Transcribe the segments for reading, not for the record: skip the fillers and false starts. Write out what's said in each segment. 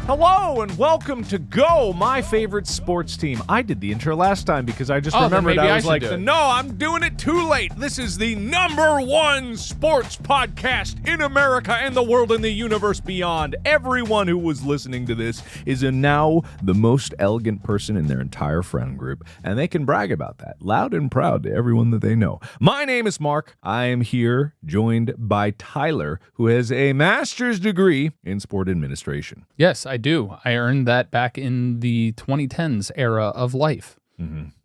Hello and welcome to Go, my favorite sports team. I did the intro last time because I just remembered I was like, no, I'm doing it too late. This is the #1 sports podcast in America and the world and the universe beyond. Everyone who was listening to this is now the most elegant person in their entire friend group, and they can brag about that loud and proud to everyone that they know. My name is Mark. I am here joined by Tyler, who has a master's degree in sport administration. Yes, I do. I earned that back in the 2010s era of life,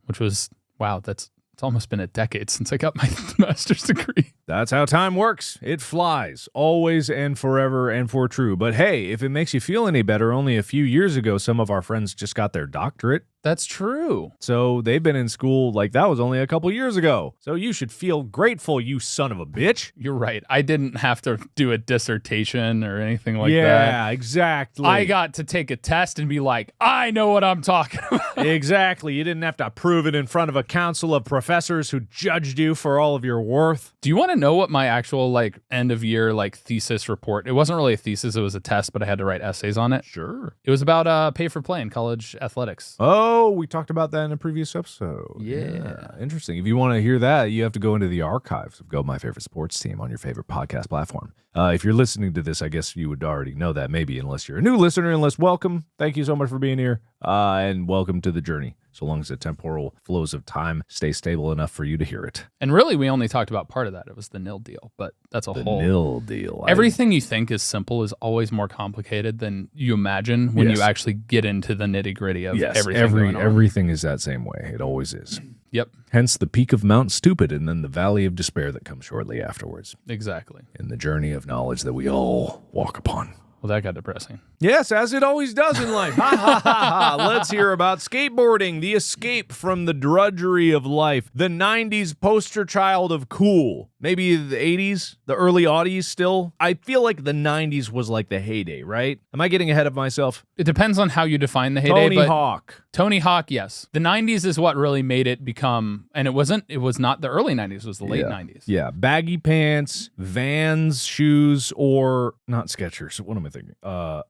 which was, wow, it's almost been a decade since I got my master's degree. That's how time works. It flies, always and forever and for true. But hey, if it makes you feel any better, only a few years ago, some of our friends just got their doctorate. That's true. So they've been in school like that was only a couple years ago. So you should feel grateful, you son of a bitch. You're right. I didn't have to do a dissertation or anything like that. Yeah, exactly. I got to take a test and be like, I know what I'm talking about. Exactly. You didn't have to prove it in front of a council of professors who judged you for all of your worth. Do you want to know what my actual end of year thesis report? It wasn't really a thesis, it was a test, but I had to write essays on it. Sure. It was about pay for play in college athletics. Oh, we talked about that in a previous episode. Yeah. Interesting. If you want to hear that, you have to go into the archives of Go My Favorite Sports Team on your favorite podcast platform. If you're listening to this, I guess you would already know that, maybe, unless you're a new listener. Unless, welcome. Thank you so much for being here, and welcome to the journey. So long as the temporal flows of time stay stable enough for you to hear it. And really, we only talked about part of that. It was the nil deal, but that's a whole... The nil deal. Everything you think is simple is always more complicated than you imagine when you actually get into the nitty-gritty of everything going on. Everything is that same way. It always is. Yep. Hence the peak of Mount Stupid and then the valley of despair that comes shortly afterwards. Exactly. In the journey of knowledge that we all walk upon. Well, that got depressing. Yes, as it always does in life. Ha ha ha ha. Let's hear about skateboarding, the escape from the drudgery of life, the 90s poster child of cool. Maybe the 80s, the early aughties still. I feel like the 90s was like the heyday, right? Am I getting ahead of myself? It depends on how you define the heyday. Tony Hawk. Tony Hawk, yes. The 90s is what really made it become, and it was not the early 90s, it was the late 90s. Yeah, baggy pants, Vans shoes, or not Skechers. What am I thinking?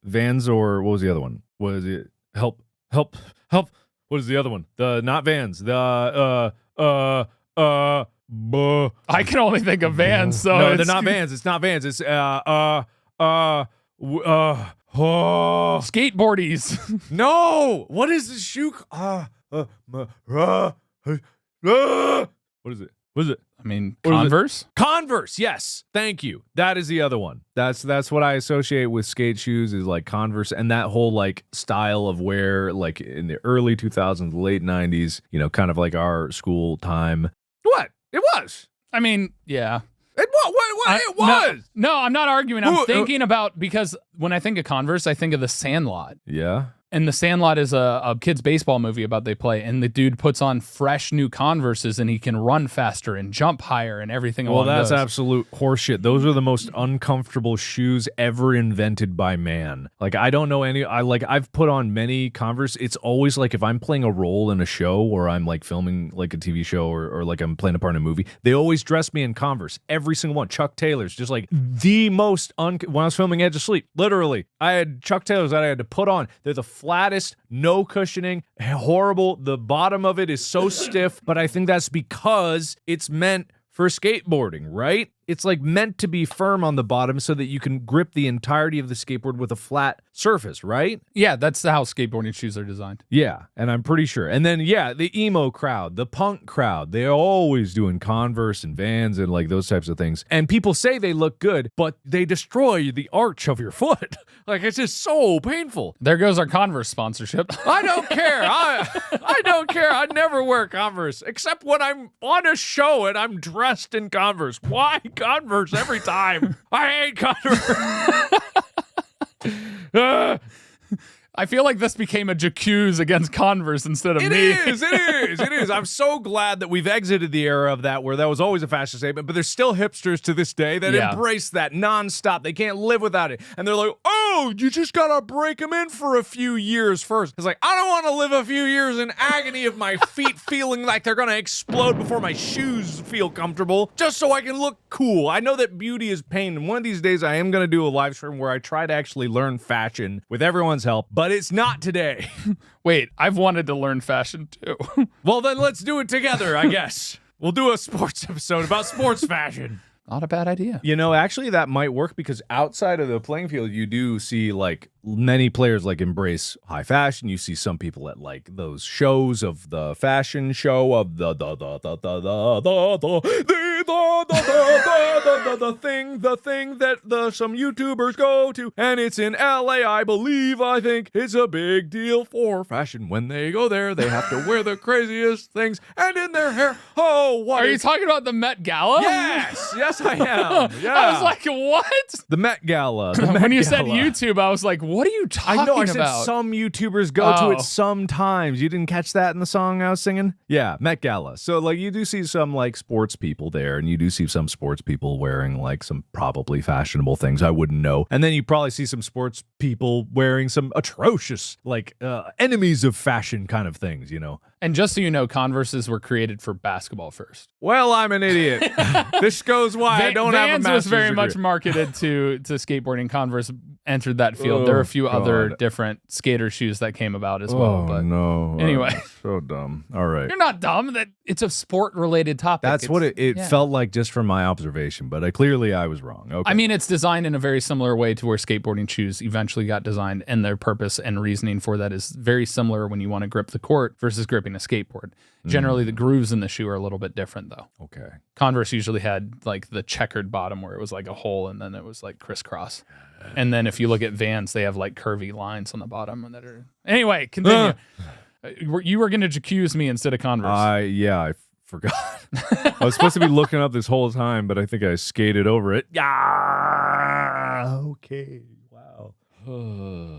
Vans, or what was the other one? Was it help? What is the other one? The not Vans. I can only think of Vans, so no, they're not Vans. It's not Vans. It's skateboardies. No, what is this shoe? What is it? What is it? I mean, Converse? Converse, yes. Thank you. That is the other one. That's what I associate with skate shoes is like Converse and that whole like style of wear like in the early 2000s, late 90s, kind of like our school time. What? It was. I mean, yeah. It was. No, I'm not arguing. I'm thinking about, because when I think of Converse, I think of The Sandlot. Yeah. And The Sandlot is a kid's baseball movie about they play, and the dude puts on fresh new Converses, and he can run faster and jump higher and everything. Well, that's absolute horseshit. Those are the most uncomfortable shoes ever invented by man. Like, I don't know any. I've put on many Converse. It's always like if I'm playing a role in a show or I'm like filming like a TV show or like I'm playing a part in a movie, they always dress me in Converse. Every single one. Chuck Taylor's just like the most when I was filming Edge of Sleep, literally, I had Chuck Taylor's that I had to put on. They're the flattest, no cushioning, horrible. The bottom of it is so stiff, but I think that's because it's meant for skateboarding, right? It's like meant to be firm on the bottom so that you can grip the entirety of the skateboard with a flat surface, right? Yeah, that's how skateboarding shoes are designed. Yeah, and I'm pretty sure. And then, yeah, the emo crowd, the punk crowd, they're always doing Converse and Vans and like those types of things. And people say they look good, but they destroy the arch of your foot. Like, it's just so painful. There goes our Converse sponsorship. I don't care. I don't care. I never wear Converse, except when I'm on a show and I'm dressed in Converse. Why Converse every time? I hate Converse. I feel like this became a jacuzzi against Converse instead of me. It is. I'm so glad that we've exited the era of that where that was always a fashion statement, but there's still hipsters to this day that embrace that nonstop. They can't live without it. And they're like, oh, you just gotta break them in for a few years first. It's like, I don't want to live a few years in agony of my feet feeling like they're gonna explode before my shoes feel comfortable, just so I can look cool. I know that beauty is pain, and one of these days I am gonna do a live stream where I try to actually learn fashion with everyone's help, but it's not today. Wait, I've wanted to learn fashion too. Well, then let's do it together, I guess. We'll do a sports episode about sports fashion. Not a bad idea. You know, actually that might work because outside of the playing field, you do see like many players like embrace high fashion. You see some people at like those shows of the fashion show of the thing that some YouTubers go to, and it's in LA, I believe. I think it's a big deal for fashion. When they go there, they have to wear the craziest things, and in their hair, oh, what? Are you talking about the Met Gala? Yes, I am. Yeah. I was like, what? The Met Gala. When you said YouTube, I was like, what are you talking about? I said some YouTubers go to it sometimes. You didn't catch that in the song I was singing? Yeah, Met Gala. So, like, you do see some, like, sports people there, and you do see some sports people wearing, like, some probably fashionable things. I wouldn't know. And then you probably see some sports people wearing some atrocious, like, enemies of fashion kind of things, you know? And just so you know, Converses were created for basketball first. Well, I'm an idiot. This goes why I don't have a Vans master's was very degree. much marketed to skateboarding. Converse entered that field. There are a few other different skater shoes that came about as well. But no. Anyway. So dumb. All right. You're not dumb. That it's a sport-related topic. That's what it felt like just from my observation, but clearly I was wrong. Okay. I mean, it's designed in a very similar way to where skateboarding shoes eventually got designed, and their purpose and reasoning for that is very similar when you want to grip the court versus gripping a skateboard. Generally, the grooves in the shoe are a little bit different, though. Okay. Converse usually had like the checkered bottom where it was like a hole, and then it was like crisscross. And then if you look at Vans, they have like curvy lines on the bottom. And that are... Anyway, continue. You were going to accuse me instead of Converse. I forgot. I was supposed to be looking up this whole time, but I think I skated over it. Yeah. Okay. Wow.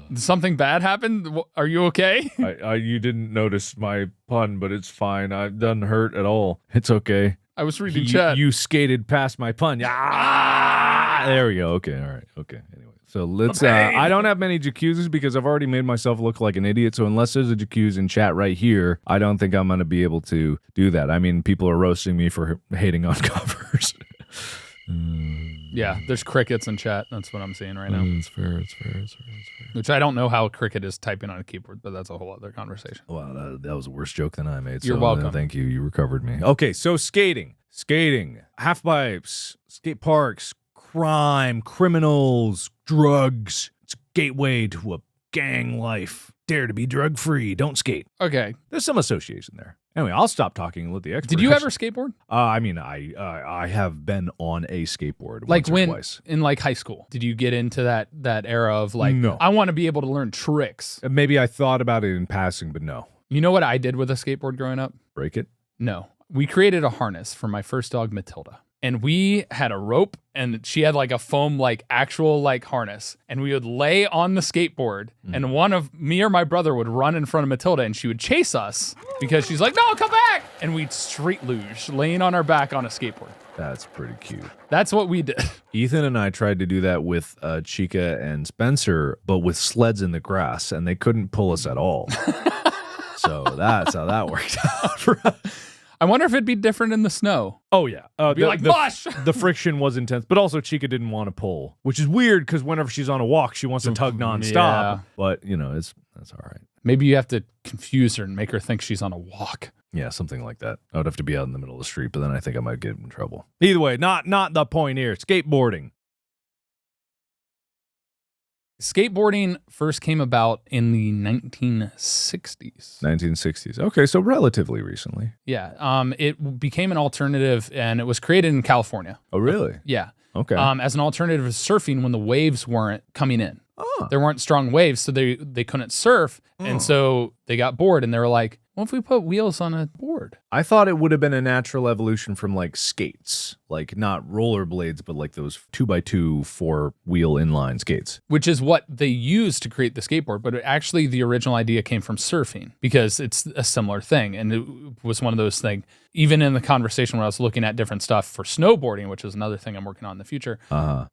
Did something bad happen? Are you okay? You didn't notice my pun, but it's fine. It doesn't hurt at all. It's okay. I was reading chat. You skated past my pun. Yeah. There we go. Okay. All right. Okay. Anyway. So let's, I don't have many jacuzzis because I've already made myself look like an idiot. So unless there's a jacuzzi in chat right here, I don't think I'm going to be able to do that. I mean, people are roasting me for hating on covers. Yeah, there's crickets in chat. That's what I'm seeing right now. It's fair. Which I don't know how cricket is typing on a keyboard, but that's a whole other conversation. Wow, that was a worse joke than I made. You're welcome. Thank you. You recovered me. Okay, so skating, half pipes, skate parks, crime, criminals, drugs. It's a gateway to a gang life. Dare to be drug free. Don't skate. Okay. There's some association there. Anyway, I'll stop talking and let the expert. Did you ever skateboard? I mean, I have been on a skateboard like once or twice. In like high school. Did you get into that era of like, no. I want to be able to learn tricks? Maybe I thought about it in passing, but no. You know what I did with a skateboard growing up? Break it? No. We created a harness for my first dog, Matilda. And we had a rope, and she had like a foam, like actual like harness. And we would lay on the skateboard, and one of me or my brother would run in front of Matilda, and she would chase us because she's like, no, come back. And we'd street luge, laying on our back on a skateboard. That's pretty cute. That's what we did. Ethan and I tried to do that with Chica and Spencer, but with sleds in the grass, and they couldn't pull us at all. So that's how that worked out for us. I wonder if it'd be different in the snow. Oh, yeah. Be like, mush! The friction was intense, but also Chica didn't want to pull, which is weird because whenever she's on a walk, she wants to tug nonstop. Yeah. But, you know, that's all right. Maybe you have to confuse her and make her think she's on a walk. Yeah, something like that. I would have to be out in the middle of the street, but then I think I might get in trouble. Either way, not the point here. Skateboarding. Skateboarding first came about in the 1960s. 1960s. Okay, so relatively recently. Yeah. It became an alternative, and it was created in California. Oh, really? Yeah. Okay. As an alternative to surfing when the waves weren't coming in. Oh. There weren't strong waves, so they couldn't surf, and so they got bored, and they were like, What if we put wheels on a board? I thought it would have been a natural evolution from like skates, like not rollerblades, but like those 2x2 4-wheel inline skates. Which is what they used to create the skateboard, but actually the original idea came from surfing because it's a similar thing. And it was one of those things, even in the conversation when I was looking at different stuff for snowboarding, which is another thing I'm working on in the future,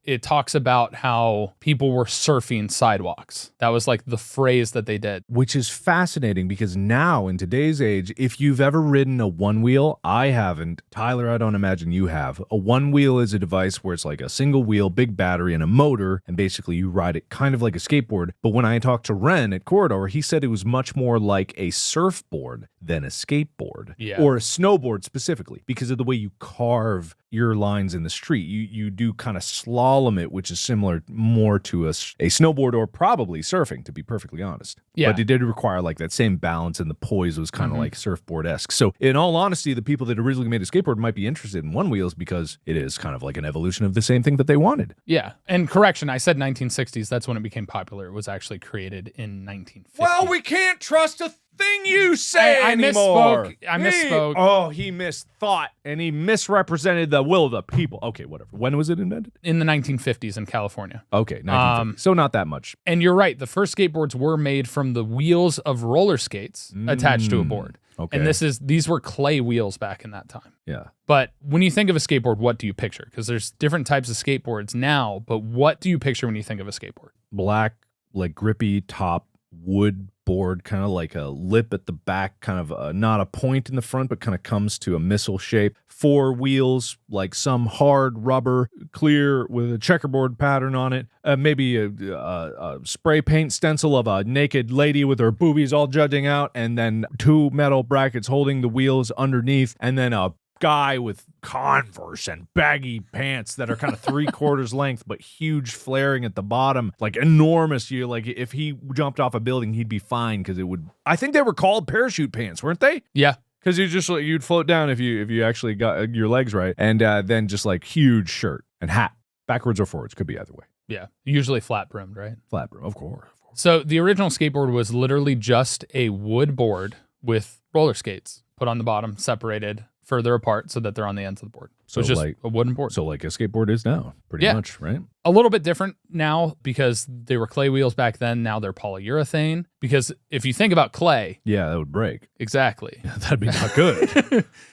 it talks about how people were surfing sidewalks. That was like the phrase that they did. Which is fascinating because now in today's age, if you've ever ridden a one wheel, I haven't. Tyler, I don't imagine you have. A one wheel is a device where it's like a single wheel, big battery, and a motor, and basically you ride it kind of like a skateboard. But when I talked to Ren at Corridor, he said it was much more like a surfboard than a skateboard, or a snowboard specifically, because of the way you carve your lines in the street. You do kind of slalom it, which is similar more to a snowboard or probably surfing, to be perfectly honest. Yeah. But it did require like that same balance, and the poise was kind of like surfboard-esque. So in all honesty, the people that originally made a skateboard might be interested in one wheels because it is kind of like an evolution of the same thing that they wanted. Yeah. And correction, I said 1960s. That's when it became popular. It was actually created in 1950. Well, we can't trust a thing you say anymore. I misspoke. He misthought, and he misrepresented the will of the people. Okay, whatever. When was it invented? In the 1950s in California. Okay, 1950. So not that much. And you're right. The first skateboards were made from the wheels of roller skates attached to a board. Okay. And these were clay wheels back in that time. Yeah. But when you think of a skateboard, what do you picture? Because there's different types of skateboards now, but what do you picture when you think of a skateboard? Black, like grippy top, wood board, kind of like a lip at the back, kind of not a point in the front, but kind of comes to a missile shape. 4 wheels, like some hard rubber, clear with a checkerboard pattern on it. Maybe a spray paint stencil of a naked lady with her boobies all jutting out, and then 2 metal brackets holding the wheels underneath, and then a guy with Converse and baggy pants that are kind of 3/4 length but huge flaring at the bottom, like enormous. You like if he jumped off a building, he'd be fine because it would. I think they were called parachute pants, weren't they? Yeah. Because you'd float down if you actually got your legs right, and then just like huge shirt and hat, backwards or forwards, could be either way. Yeah, usually flat brimmed, right? Flat brim, of course. So the original skateboard was literally just a wood board with roller skates put on the bottom, separated further apart so that they're on the ends of the board. So it's just like a wooden board. So like a skateboard is now, pretty much, right? A little bit different now because they were clay wheels back then. Now they're polyurethane. Because if you think about clay. Yeah, that would break. Exactly. Yeah, that'd be not good.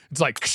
It's like,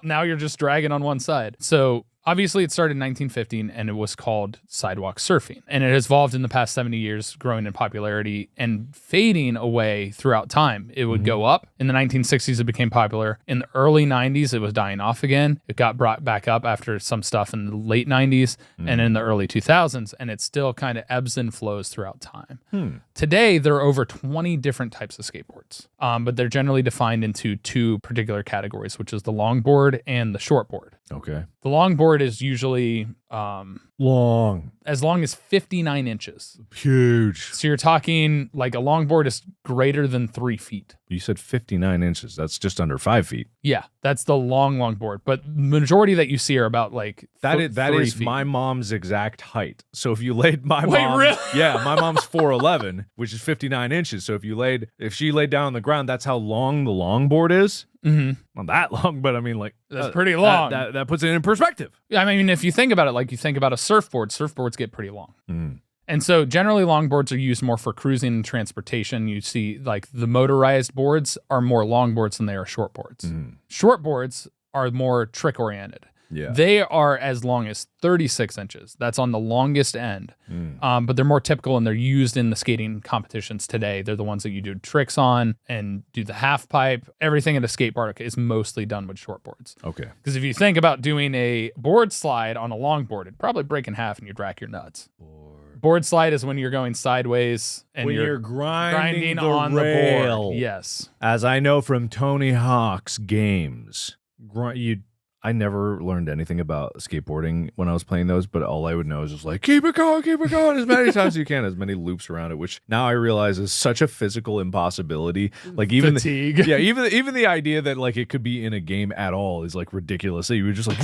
now you're just dragging on one side. So obviously it started in 1915 and it was called sidewalk surfing. And it has evolved in the past 70 years, growing in popularity and fading away throughout time. It would go up. In the 1960s, it became popular. In the early 90s, it was dying off again. It got brought back up after some stuff in the late 90s and in the early 2000s. And it still kind of ebbs and flows throughout time. Today, there are over 20 different types of skateboards, but they're generally defined into 2 particular categories, which is the longboard and the shortboard. Okay. The longboard is usually long, as long as 59 inches. Huge. So you're talking like a longboard is greater than 3 feet. You said 59 inches. That's just under 5 feet. Yeah, that's the long board. But majority that you see are about like that is 3 feet. my mom's exact height. So if you laid my Wait, mom, really? Yeah, my mom's 4'11", which is 59 inches. So if she laid down on the ground, that's how long the longboard is. Not that long, but I mean, like that's pretty long. That puts it in perspective. I mean, if you think about it, like you think about a surfboard, surfboards get pretty long. And so generally longboards are used more for cruising and transportation. You see like the motorized boards are more longboards than they are shortboards. Shortboards are more trick oriented. Yeah. They are as long as 36 inches. That's on the longest end. But they're more typical and they're used in the skating competitions today. They're the ones that you do tricks on and do the half pipe. Everything in a skate park is mostly done with shortboards. Okay. Because if you think about doing a board slide on a longboard, it'd probably break in half and you'd rack your nuts. Board slide is when you're going sideways and when you're grinding on rail. the board. Yes. As I know from Tony Hawk's games, I never learned anything about skateboarding when I was playing those, but all I would know is just like, keep it going as many times as you can, as many loops around it, which now I realize is such a physical impossibility. Like even Fatigue. even the idea that like it could be in a game at all is like ridiculous. So you were just like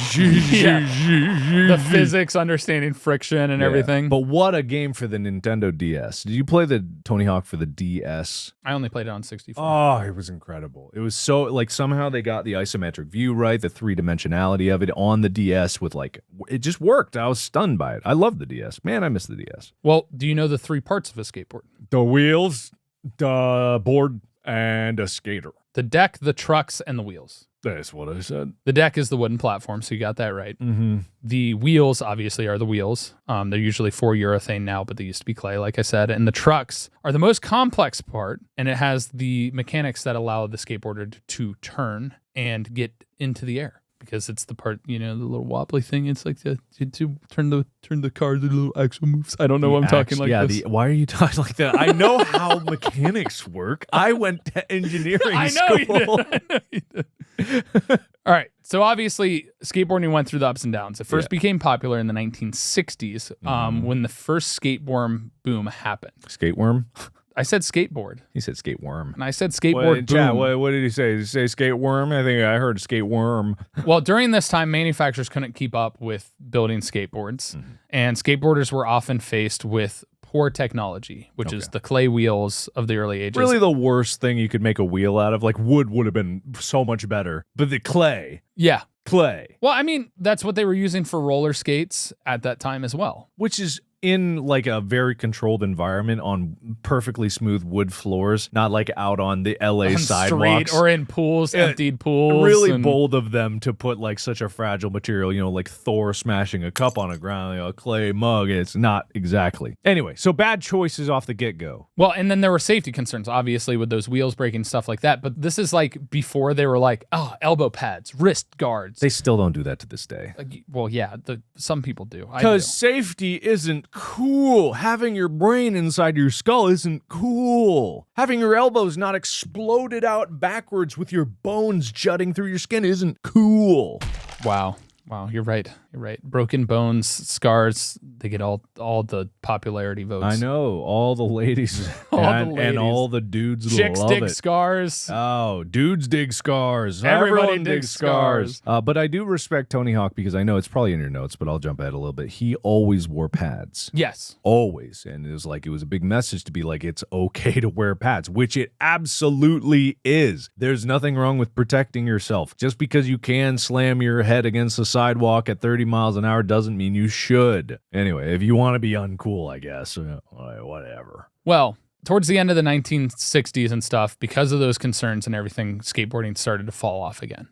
the physics, understanding friction and everything. But what a game for the Nintendo DS. Did you play the Tony Hawk for the DS? I only played it on 64. Oh, it was incredible. It was so like somehow they got the isometric view right, the three-dimensionality of it on the DS with like it just worked. I was stunned by it. I love the DS. Man, I miss the DS. Well, do you know the 3 parts of a skateboard? The wheels, the board, and a skater. The deck, the trucks, and the wheels. That's what I said. The deck is the wooden platform, so you got that right. Mm-hmm. The wheels, obviously, are the wheels. They're usually for urethane now, but they used to be clay, like I said. And the trucks are the most complex part, and it has the mechanics that allow the skateboarder to turn and get into the air. Because it's the part, the little wobbly thing. It's like to turn the car, the little axle moves. I don't know why I'm talking like this. Why are you talking like that? I know how mechanics work. I went to engineering school. You did. All right. So obviously, skateboarding went through the ups and downs. It first became popular in the 1960s when the first skateboard boom happened. Skateworm? I said skateboard. He said skateworm. And I said skateboard boom. What did he say? Did he say skateworm? I think I heard skateworm. Well, during this time, manufacturers couldn't keep up with building skateboards, and skateboarders were often faced with poor technology, which is the clay wheels of the early ages. Really the worst thing you could make a wheel out of. Like wood would have been so much better. But the clay. Yeah. Clay. Well, I mean, that's what they were using for roller skates at that time as well. Which is in like a very controlled environment on perfectly smooth wood floors, not like out on the LA on sidewalks. Street or in pools, emptied pools. Really bold of them to put like such a fragile material, like Thor smashing a cup on the ground, a clay mug. It's not exactly. Anyway, so bad choices off the get-go. Well, and then there were safety concerns, obviously, with those wheels breaking, stuff like that. But this is like before they were like, elbow pads, wrist guards. They still don't do that to this day. Well, yeah, some people do. Because safety isn't cool. Having your brain inside your skull isn't cool. Having your elbows not exploded out backwards with your bones jutting through your skin isn't cool. Wow, you're right. Broken bones, scars, they get all the popularity votes. I know. All the ladies and all the dudes Chicks love dig it. Scars. Oh, dudes dig scars. Everybody Everyone digs digs scars. scars. But I do respect Tony Hawk because I know it's probably in your notes, but I'll jump ahead a little bit. He always wore pads. Yes. Always. And it was a big message to be like, it's okay to wear pads, which it absolutely is. There's nothing wrong with protecting yourself. Just because you can slam your head against the sidewalk at 30 miles an hour doesn't mean you should. Anyway, if you want to be uncool, I guess, whatever. Well, towards the end of the 1960s and stuff, because of those concerns and everything, skateboarding started to fall off again.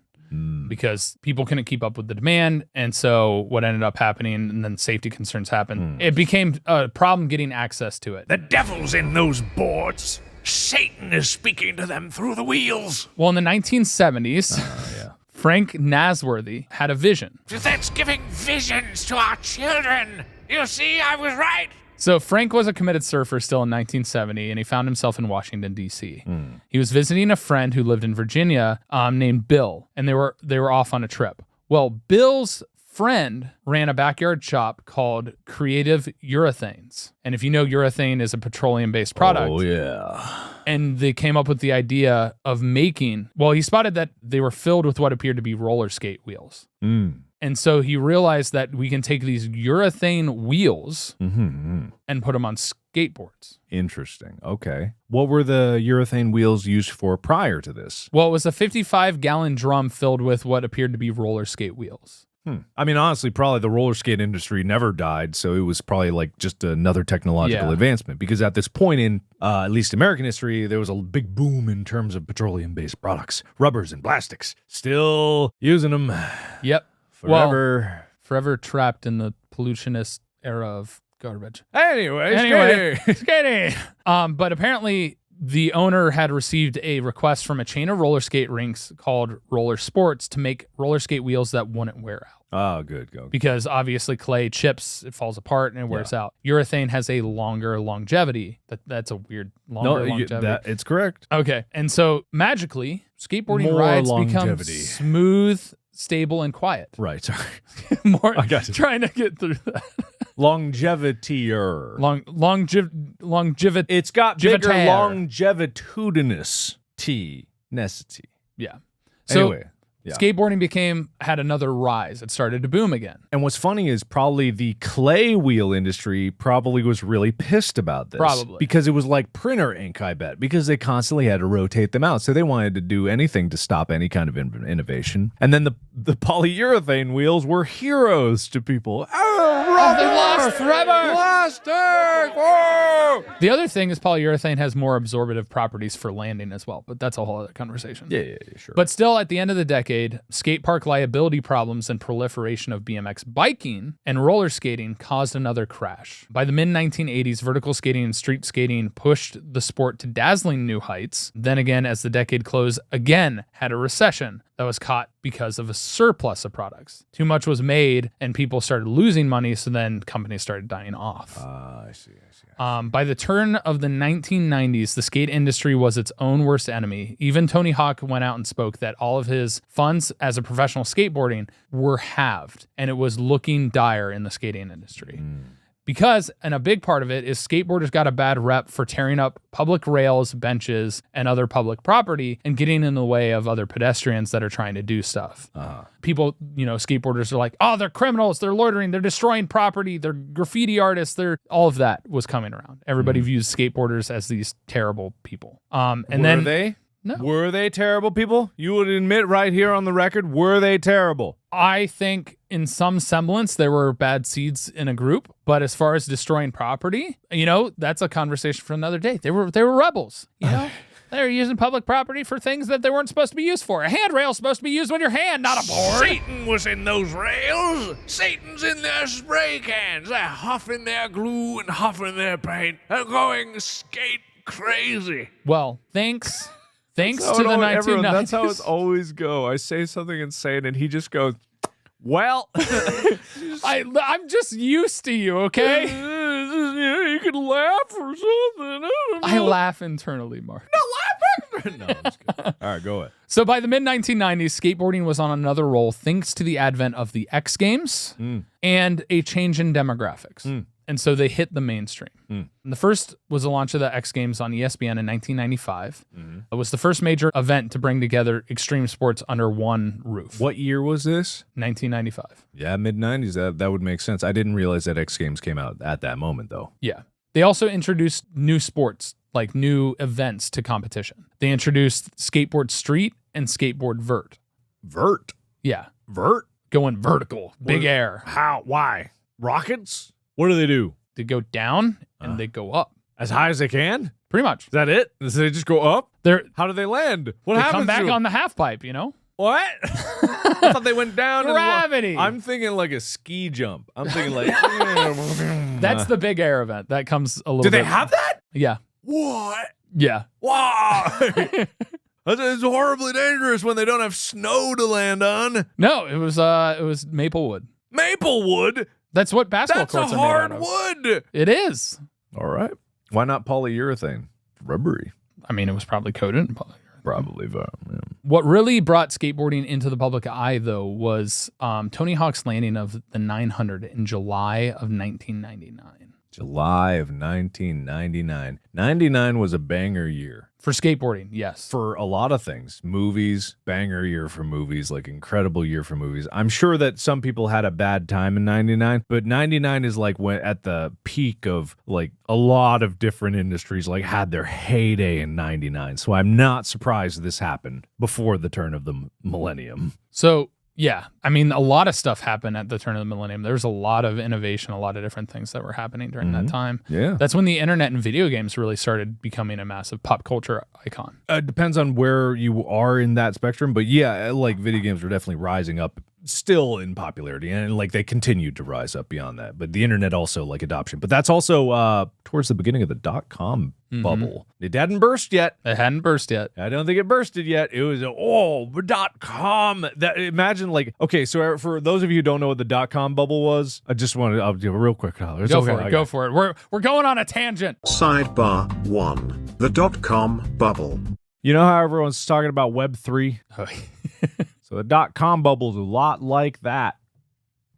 Because people couldn't keep up with the demand. And so what ended up happening, and then safety concerns happened, it became a problem getting access to it. The devil's in those boards. Satan is speaking to them through the wheels. Well, in the 1970s, Frank Nasworthy had a vision. That's giving visions to our children. You see, I was right. So Frank was a committed surfer still in 1970, and he found himself in Washington, D.C. He was visiting a friend who lived in Virginia named Bill, and they were off on a trip. Well, Bill's friend ran a backyard shop called Creative Urethanes. And if you know, urethane is a petroleum-based product. Oh, yeah. And they came up with the idea of making, he spotted that they were filled with what appeared to be roller skate wheels. And so he realized that we can take these urethane wheels and put them on skateboards. Interesting. Okay. What were the urethane wheels used for prior to this? Well, it was a 55-gallon drum filled with what appeared to be roller skate wheels. I mean, honestly, probably the roller skate industry never died, so it was probably like just another technological advancement. Because at this point in, at least American history, there was a big boom in terms of petroleum-based products, rubbers and plastics. Still using them. Yep. Forever. Well, forever trapped in the pollutionist era of garbage. Anyway, skating. But apparently the owner had received a request from a chain of roller skate rinks called Roller Sports to make roller skate wheels that wouldn't wear out. Oh, good. Go. Because obviously clay chips, it falls apart and it wears out. Urethane has a longer longevity. That's a weird longevity. It's correct. Okay. And so magically, skateboarding More rides become longevity. smooth stable and quiet. Right. Sorry. More I got you. trying to get through that. Longevity-er. Longevity. It's got bigger Givitaire. longevitudinous T-necessity. Yeah. So Anyway. Yeah. skateboarding had another rise. It started to boom again. And what's funny is probably the clay wheel industry probably was really pissed about this. Probably. Because it was like printer ink, I bet, because they constantly had to rotate them out. So they wanted to do anything to stop any kind of innovation. And then the polyurethane wheels were heroes to people. Oh, they last forever. Plastic! Whoa! The other thing is polyurethane has more absorptive properties for landing as well, but that's a whole other conversation. Yeah, sure. But still, at the end of the decade, skate park liability problems and proliferation of BMX biking and roller skating caused another crash. By the mid-1980s, vertical skating and street skating pushed the sport to dazzling new heights. Then again, as the decade closed, again had a recession that was caught because of a surplus of products. Too much was made and people started losing money, so then companies started dying off. I see. By the turn of the 1990s, the skate industry was its own worst enemy. Even Tony Hawk went out and spoke that all of his funds as a professional skateboarding were halved, and it was looking dire in the skating industry. Because, and a big part of it is skateboarders got a bad rep for tearing up public rails, benches, and other public property and getting in the way of other pedestrians that are trying to do stuff. People, skateboarders are like, oh, they're criminals, they're loitering, they're destroying property, they're graffiti artists, all of that was coming around. Everybody views skateboarders as these terrible people. Were they? No. Were they terrible people? You would admit right here on the record, were they terrible? I think in some semblance there were bad seeds in a group, but as far as destroying property, that's a conversation for another day. They were rebels, They were using public property for things that they weren't supposed to be used for. A handrail's supposed to be used with your hand, not a board. Satan was in those rails. Satan's in their spray cans. They're huffing their glue and huffing their paint. They're going skate crazy. Well, thanks to the 1990s. That's how it always go. I say something insane and he just goes, well. I'm just used to you, okay? You can laugh or something. I laugh internally, Mark. No, I'm just kidding. All right, go ahead. So by the mid-1990s, skateboarding was on another roll thanks to the advent of the X Games and a change in demographics. And so they hit the mainstream. And the first was the launch of the X Games on ESPN in 1995. It was the first major event to bring together extreme sports under one roof. What year was this? 1995. Yeah, mid-90s. That would make sense. I didn't realize that X Games came out at that moment, though. Yeah. They also introduced new sports, like new events to competition. They introduced skateboard street and skateboard vert. Vert? Yeah. Vert? Going vertical. Big air. How? Why? Rockets? What do they do? They go down and they go up. As high as they can? Pretty much. Is that it? Do they just go up? They How do they land? What happens come back to them? on the half pipe, What? I thought they went down. Gravity. I'm thinking like a ski jump. I'm thinking like. That's the big air event. That comes a little Do bit. they have that? Yeah. What? Yeah. Why? It's horribly dangerous when they don't have snow to land on. No, it was Maplewood. Maplewood? That's what basketball That's courts a are made hard out of. wood. It is. All right. Why not polyurethane? Rubbery. I mean, it was probably coated in polyurethane. Probably. Yeah. What really brought skateboarding into the public eye, though, was Tony Hawk's landing of the 900 in July of 1999. July of 1999. 99 was a banger year. For skateboarding, yes. For a lot of things. Movies, banger year for movies, like incredible year for movies. I'm sure that some people had a bad time in 99, but 99 is like when at the peak of like a lot of different industries like had their heyday in 99. So I'm not surprised this happened before the turn of the millennium. So, yeah, I mean, a lot of stuff happened at the turn of the millennium. There was a lot of innovation, a lot of different things that were happening during that time. Yeah. That's when the internet and video games really started becoming a massive pop culture icon. It depends on where you are in that spectrum, but yeah, like video games were definitely rising up still in popularity, and like they continued to rise up beyond that. But the internet also like adoption. But that's also towards the beginning of the .com bubble. It hadn't burst yet. It hadn't burst yet. I don't think it bursted yet. It was .com. That imagine like okay. So for those of you who don't know what the .com bubble was, I'll do a real quick. Go for it. We're going on a tangent. Sidebar 1. The .com bubble. You know how everyone's talking about Web 3? Oh, So So the .com bubble's a lot like that.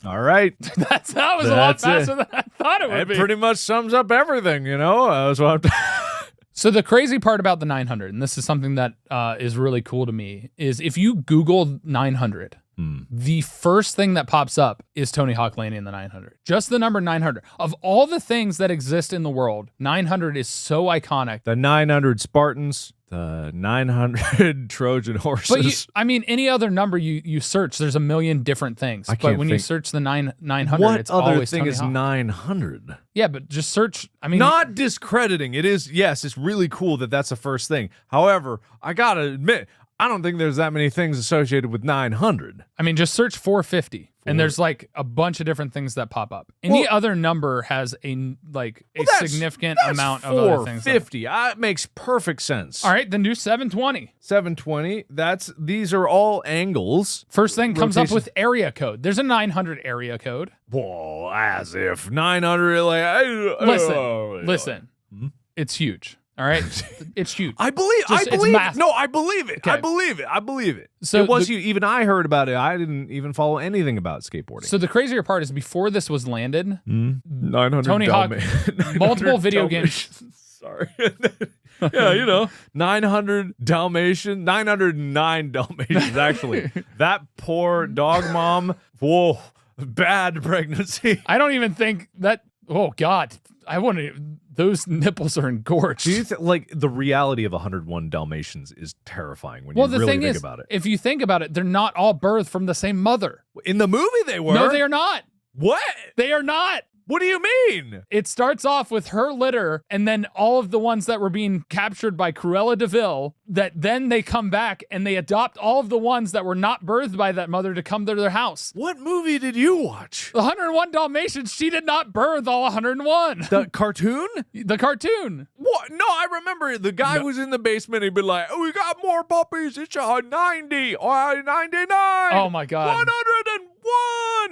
All right. that was a lot That's faster it. than I thought it would It be. pretty much sums up everything, you know? That's what I'm So the crazy part about the 900, and this is something that is really cool to me, is if you Google 900, the first thing that pops up is Tony Hawk landing the 900. Just the number 900. Of all the things that exist in the world, 900 is so iconic. The 900 Spartans, the 900 Trojan horses. But any other number you search, there's a million different things. But can't when you think. search the 900, What it's other always thing Tony is Hawk. 900? Yeah, but just search. Not discrediting. It is, yes, it's really cool that that's the first thing. However, I gotta admit, I don't think there's that many things associated with 900. Just search 450, and there's like a bunch of different things that pop up. Any other number has a significant amount of other things. 450. It makes perfect sense. All right, then do 720. 720. These are all angles. First thing comes up Rotation. with area code. There's a 900 area code. Whoa, as if 900. Listen. It's huge. All right, it's huge. I believe It's it. massive. No, I believe it. Okay. I believe it. So it was you. Even I heard about it. I didn't even follow anything about skateboarding. So the crazier part is before this was landed, 900 Tony Hawk, multiple video games. Sorry. Yeah, 900 Dalmatians, 909 Dalmatians, actually. That poor dog mom, whoa, bad pregnancy. I don't even think that, oh God, I want to, those nipples are engorged. Do you like the reality of 101 Dalmatians is terrifying when you the really thing think is, about it. if you think about it, they're not all birthed from the same mother. In the movie they were. No, they are not. What? They are not. What do you mean? It starts off with her litter and then all of the ones that were being captured by Cruella de Vil, that then they come back and they adopt all of the ones that were not birthed by that mother to come to their house. What movie did you watch? The 101 Dalmatians, she did not birth all 101. The cartoon? The cartoon. What? No, I remember the guy was in the basement. He'd be like, "Oh, we got more puppies. It's a 90 or 99. Oh my God. 101."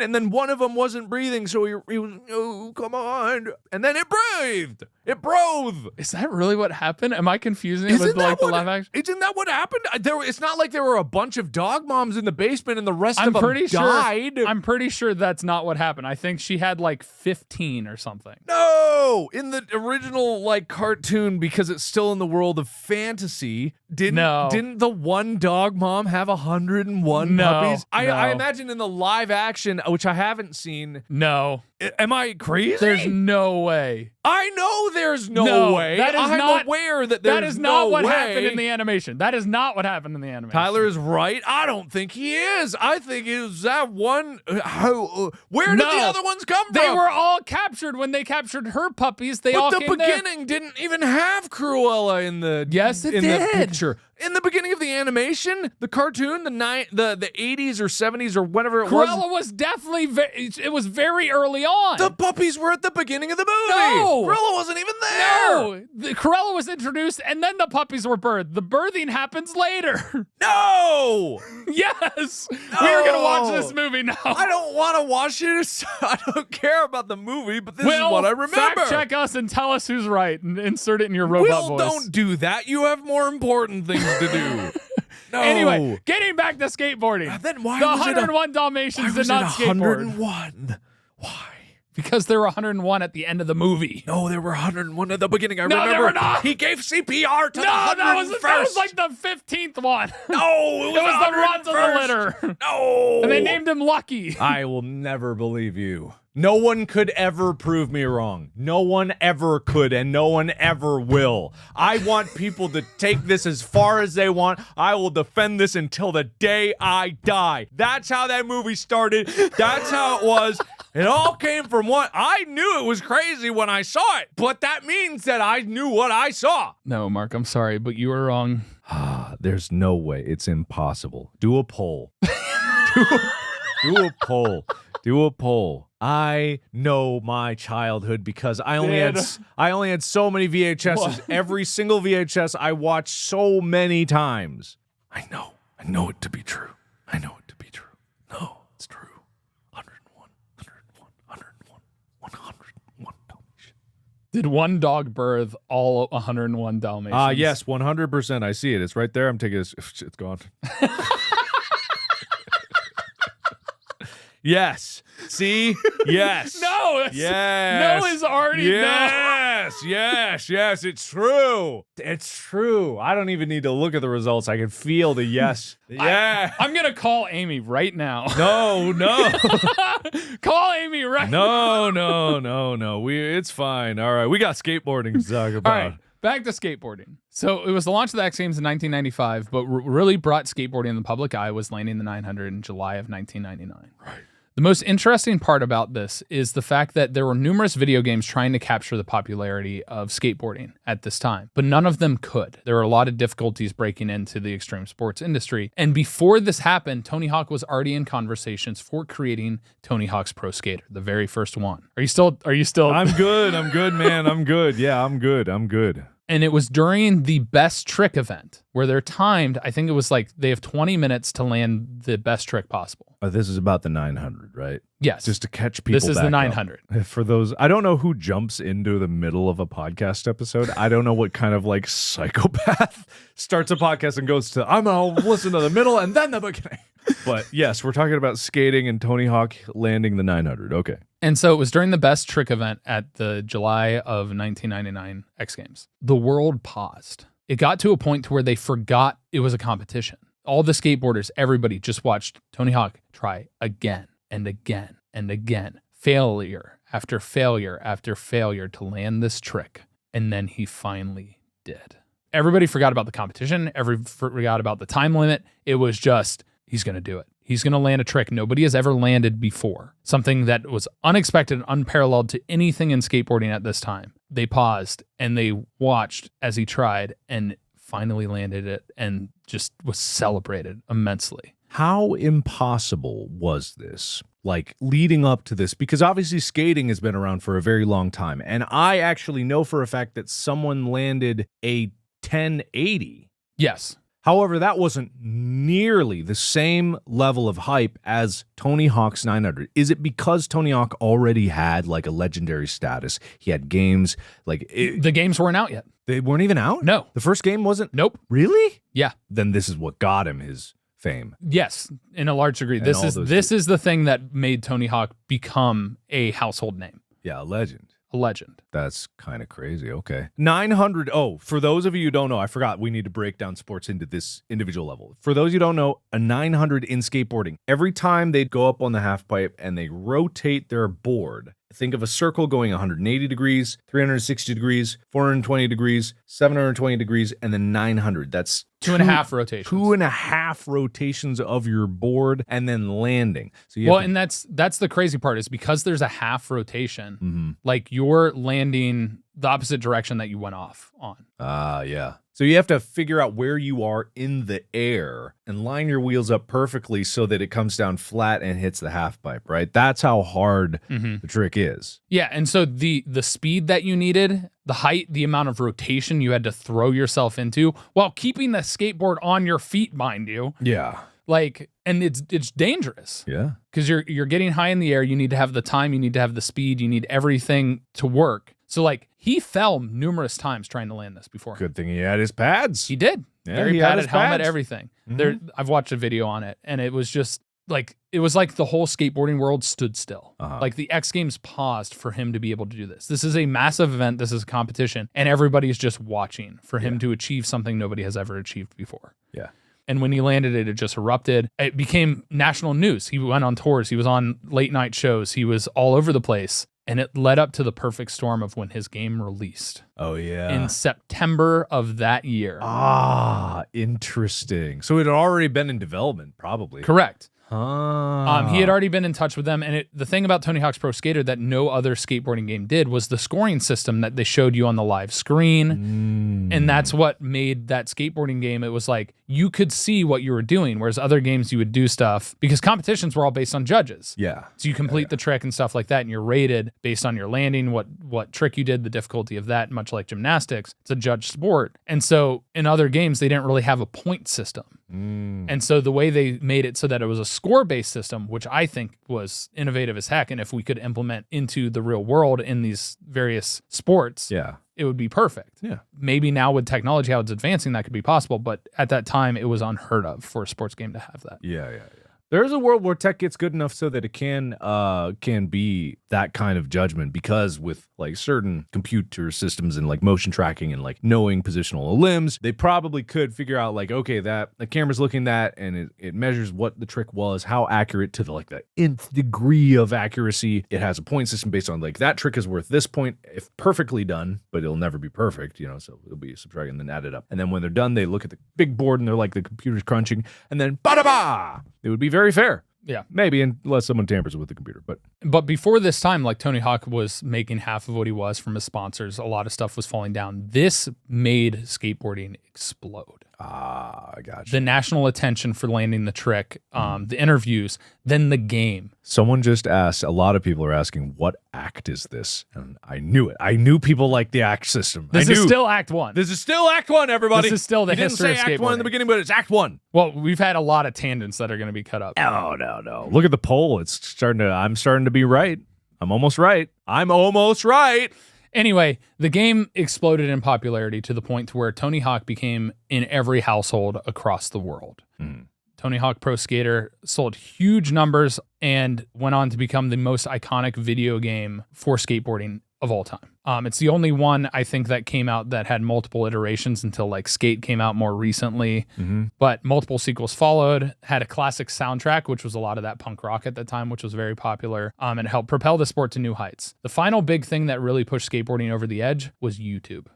And then one of them wasn't breathing, so he was, "Oh, come on." And then it breathed. It broke. Is that really what happened? Am I confusing it with the live action? Isn't that what happened? It's not like there were a bunch of dog moms in the basement and the rest I'm of them pretty died. sure. I'm pretty sure that's not what happened. I think she had like 15 or something. No, in the original cartoon, because it's still in the world of fantasy. Didn't the one dog mom have 101 puppies? I imagine in the live action, which I haven't seen. No. Am I crazy? There's no way. I know there's no way. That is I'm not, aware that there's that is not no what way. happened in the animation. That is not what happened in the animation. Tyler is right. I don't think he is. I think it was that one. Where did the other ones come from? They were all captured when they captured her puppies. They all But came the beginning didn't even have Cruella in the Yes, it in did. the picture. In the beginning of the animation, the cartoon, the 80s or 70s or whatever it was. Cruella was definitely it was very early on. The puppies were at the beginning of the movie. No. Cruella wasn't even there. No, Cruella was introduced and then the puppies were birthed. The birthing happens later. No. Yes. We are going to watch this movie now. I don't want to watch it. I don't care about the movie, but this is what I remember. Fact check us and tell us who's right and insert it in your robot voice. Don't do that. You have more important things to do. No. Anyway, getting back to skateboarding. Then why the was 101 Dalmatians why was did not it skateboard. 101? Why? Because there were 101 at the end of the movie. No, there were 101 at the beginning. I No, remember. there were not. He gave CPR to the 101st. that was like the 15th one. No, it was the runs of the litter. No. And they named him Lucky. I will never believe you. No one could ever prove me wrong. No one ever could, and no one ever will. I want people to take this as far as they want. I will defend this until the day I die. That's how that movie started. That's how it was. It all came from one. I knew it was crazy when I saw it, but that means that I knew what I saw. No, Mark, I'm sorry, but you were wrong. There's no way. It's impossible. Do a poll. Do a poll. Do a poll. I know my childhood because I only had so many VHSs. What? Every single VHS I watched so many times. I know it to be true. I know it to be true. No, it's true. 101, 101 Dalmatians. Did one dog birth all 101 Dalmatians? Yes, 100%. I see it. It's right there. I'm taking this. It's gone. Yes. See? Yes. No. Yes. No is already no. Yes. It's true. It's true. I don't even need to look at the results. I can feel the yes. Yeah. I'm going to call Amy right now. No. Call Amy right now. No. It's fine. All right. We got skateboarding to talk about. All right. Back to skateboarding. So it was the launch of the X Games in 1995, but what really brought skateboarding in the public eye was landing the 900 in July of 1999. Right. The most interesting part about this is the fact that there were numerous video games trying to capture the popularity of skateboarding at this time, but none of them could. There were a lot of difficulties breaking into the extreme sports industry. And before this happened, Tony Hawk was already in conversations for creating Tony Hawk's Pro Skater, the very first one. Are you still? I'm good, man. I'm good. Yeah, I'm good. And it was during the best trick event where they're timed. I think it was like they have 20 minutes to land the best trick possible. This is about the 900, right? Yes. Just to catch people This is back the 900. up. For those, I don't know who jumps into the middle of a podcast episode. I don't know what kind of like psychopath starts a podcast and goes to, I'm going to listen to the middle and then the beginning. But yes, we're talking about skating and Tony Hawk landing the 900. Okay. And so it was during the best trick event at the July of 1999 X Games. The world paused. It got to a point to where they forgot it was a competition. All the skateboarders, everybody just watched Tony Hawk try again and again and again. Failure after failure after failure to land this trick. And then he finally did. Everybody forgot about the competition. Everybody forgot about the time limit. It was just, he's going to do it. He's going to land a trick nobody has ever landed before. Something that was unexpected and unparalleled to anything in skateboarding at this time. They paused and they watched as he tried and finally landed it and just was celebrated immensely. How impossible was this? Like leading up to this, because obviously skating has been around for a very long time. And I actually know for a fact that someone landed a 1080. Yes. However, that wasn't nearly the same level of hype as Tony Hawk's 900. Is it because Tony Hawk already had like a legendary status? He had games like the games weren't out yet. They weren't even out? No. The first game wasn't? Nope. Really? Yeah. Then this is what got him his fame. Yes, in a large degree. And This is the thing that made Tony Hawk become a household name. Yeah, a legend. A legend. That's kind of crazy. Okay. 900. Oh, for those of you who don't know, I forgot we need to break down sports into this individual level. For those you don't know, a 900 in skateboarding, every time they go up on the half pipe and they rotate their board, think of a circle going 180 degrees, 360 degrees, 420 degrees, 720 degrees, and then 900. That's 2.5 rotations. 2.5 rotations of your board and then landing. So you and that's the crazy part is because there's a half rotation, like you're landing the opposite direction that you went off on. Yeah. So you have to figure out where you are in the air and line your wheels up perfectly so that it comes down flat and hits the half pipe, right? That's how hard the trick is. Yeah, and so the speed that you needed, the height, the amount of rotation you had to throw yourself into while keeping the skateboard on your feet, mind you. Yeah. Like, and it's dangerous. Yeah. Because you're getting high in the air, you need to have the time, you need to have the speed, you need everything to work. So like he fell numerous times trying to land this before. Good thing he had his pads. He did. Yeah, Very he had padded his helmet, pads. everything. I've watched a video on it, and it was just like it was like the whole skateboarding world stood still. Like the X Games paused for him to be able to do this. This is a massive event. This is a competition, and everybody's just watching for him to achieve something nobody has ever achieved before. Yeah. And when he landed it, it just erupted. It became national news. He went on tours. He was on late night shows. He was all over the place. And it led up to the perfect storm of when his game released. Oh, yeah. In September of that year. Interesting. So it had already been in development, probably. Correct. He He had already been in touch with them. And the thing about Tony Hawk's Pro Skater that no other skateboarding game did was the scoring system that they showed you on the live screen. And that's what made that skateboarding game. It was like you could see what you were doing, whereas other games you would do stuff because competitions were all based on judges. Yeah. So you complete the trick and stuff like that, and you're rated based on your landing, what trick you did, the difficulty of that, much like gymnastics. It's a judged sport. And so in other games, they didn't really have a point system. And so the way they made it so that it was a score-based system, which I think was innovative as heck, and if we could implement into the real world in these various sports, it would be perfect. Yeah. Maybe now with technology, how it's advancing, that could be possible, but at that time, it was unheard of for a sports game to have that. Yeah. There is a world where tech gets good enough so that it can be that kind of judgment, because with like certain computer systems and like motion tracking and like knowing positional limbs, they probably could figure out like, okay, that the camera's looking that and it measures what the trick was, how accurate to the nth degree of accuracy. It has a point system based on like that trick is worth this point if perfectly done, but it'll never be perfect, so it'll be subtracted and then added up. And then when they're done, they look at the big board and they're like the computer's crunching, and then ba-da-ba! It would be very fair. Yeah. Maybe, unless someone tampers with the computer. But before this time, like Tony Hawk was making half of what he was from his sponsors. A lot of stuff was falling down. This made skateboarding explode. I got you. The national attention for landing the trick, the interviews, then the game. Someone just asked, a lot of people are asking, what act is this? And I knew it. I knew people like the act system. This is still Act 1. This is still Act 1, everybody. This is still the history of skateboarding. Didn't say Act 1 in the beginning, but it's Act 1. Well, we've had a lot of tangents that are going to be cut up. Oh, no. Look at the poll. I'm starting to be right. I'm almost right. Anyway, the game exploded in popularity to the point to where Tony Hawk became in every household across the world. Tony Hawk Pro Skater sold huge numbers and went on to become the most iconic video game for skateboarding of all time. It's the only one, I think, that came out that had multiple iterations until like Skate came out more recently. But multiple sequels followed, had a classic soundtrack, which was a lot of that punk rock at the time, which was very popular, and helped propel the sport to new heights. The final big thing that really pushed skateboarding over the edge was YouTube.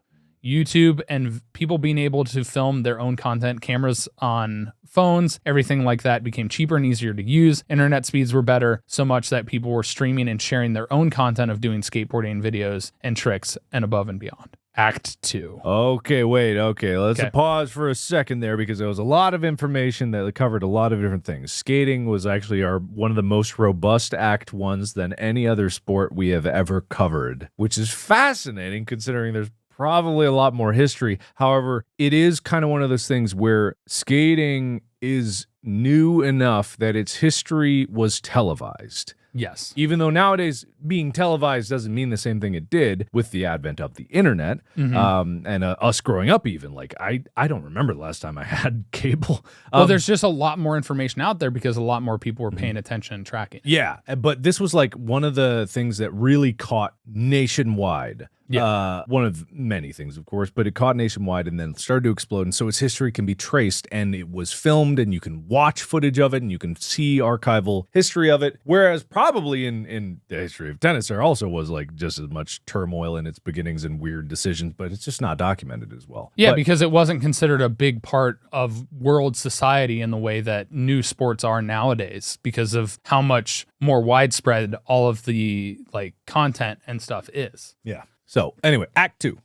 YouTube and people being able to film their own content, cameras on phones, everything like that became cheaper and easier to use. Internet speeds were better, so much that people were streaming and sharing their own content of doing skateboarding videos and tricks and above and beyond. Act 2. Okay, wait. Okay, let's pause for a second there, because there was a lot of information that covered a lot of different things. Skating was actually one of the most robust Act 1s than any other sport we have ever covered, which is fascinating considering there's probably a lot more history. However, it is kind of one of those things where skating is new enough that its history was televised. Yes. Even though nowadays being televised doesn't mean the same thing it did with the advent of the internet, and us growing up even. Like, I don't remember the last time I had cable. Well, there's just a lot more information out there because a lot more people were paying attention and tracking. Yeah, but this was like one of the things that really caught nationwide. Yeah. One of many things, of course, but it caught nationwide and then started to explode. And so its history can be traced, and it was filmed, and you can watch footage of it, and you can see archival history of it. Whereas probably in the history of tennis, there also was like just as much turmoil in its beginnings and weird decisions, but it's just not documented as well. Yeah, because it wasn't considered a big part of world society in the way that new sports are nowadays, because of how much more widespread all of the like content and stuff is. Yeah. So anyway, Act 2.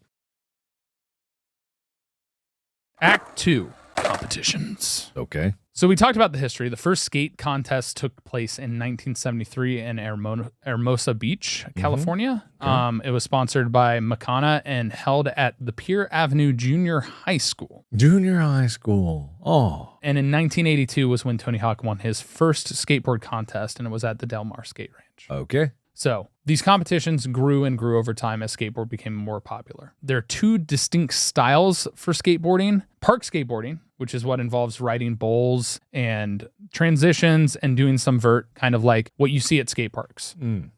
Act 2, competitions. Okay. So we talked about the history. The first skate contest took place in 1973 in Hermosa Beach, California. It was sponsored by Makana and held at the Pier Avenue Junior High School. Junior high school. Oh. And in 1982 was when Tony Hawk won his first skateboard contest, and it was at the Del Mar Skate Ranch. Okay. So these competitions grew and grew over time as skateboard became more popular. There are two distinct styles for skateboarding. Park skateboarding, which is what involves riding bowls and transitions and doing some vert, kind of like what you see at skate parks.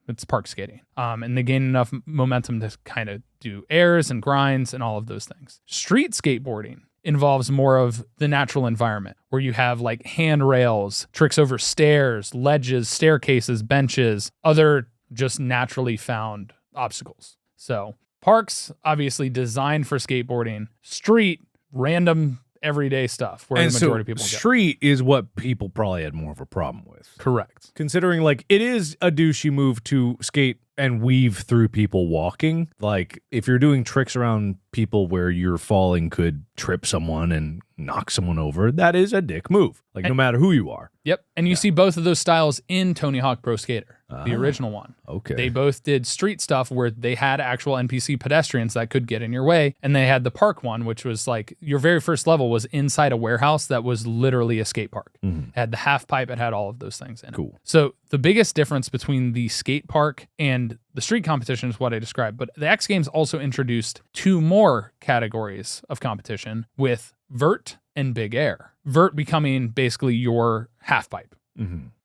It's park skating. And they gain enough momentum to kind of do airs and grinds and all of those things. Street skateboarding involves more of the natural environment, where you have like handrails, tricks over stairs, ledges, staircases, benches, other just naturally found obstacles. So parks, obviously designed for skateboarding. Street, random everyday stuff where the majority of people go. Street is what people probably had more of a problem with. Correct. Considering like it is a douchey move to skate and weave through people walking. Like if you're doing tricks around people where your falling could trip someone and knock someone over, that is a dick move. Like no matter who you are. Yep. And you see both of those styles in Tony Hawk Pro Skater, the original one. Okay. They both did street stuff where they had actual NPC pedestrians that could get in your way. And they had the park one, which was like your very first level was inside a warehouse that was literally a skate park. It had the half pipe. It had all of those things in it. Cool. So the biggest difference between the skate park and the street competition is what I described. But the X Games also introduced two more categories of competition with vert and big air. Vert becoming basically your half pipe.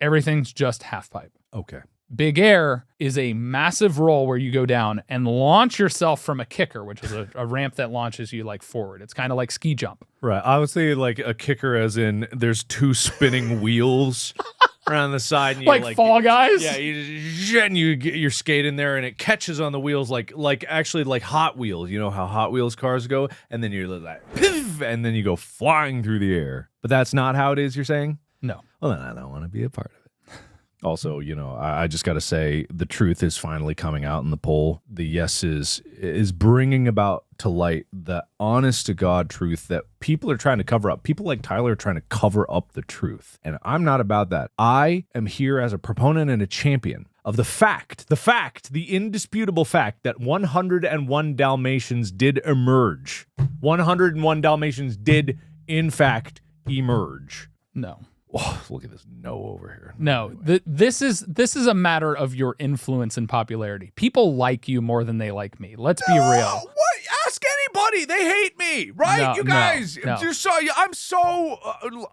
Everything's just half pipe. Okay. Big air is a massive roll where you go down and launch yourself from a kicker, which is a ramp that launches you like forward. It's kind of like ski jump. Right. I would say like a kicker as in there's 2 spinning wheels around the side. And you Like Fall Guys? Yeah, you're skating there and it catches on the wheels like actually like Hot Wheels. You know how Hot Wheels cars go? And then you're like, and then you go flying through the air. But that's not how it is, you're saying? No. Well, then I don't want to be a part of it. Also, you know, I just got to say the truth is finally coming out in the poll. The yes is bringing about to light the honest to God truth that people are trying to cover up. People like Tyler are trying to cover up the truth. And I'm not about that. I am here as a proponent and a champion of the indisputable fact that 101 Dalmatians did emerge. 101 Dalmatians did, in fact, emerge. No. Oh, look at this no over here. No, Anyway. this is a matter of your influence and popularity. People like you more than they like me. Let's be real. What? Ask anybody. They hate me, right? No, you guys, no. I'm so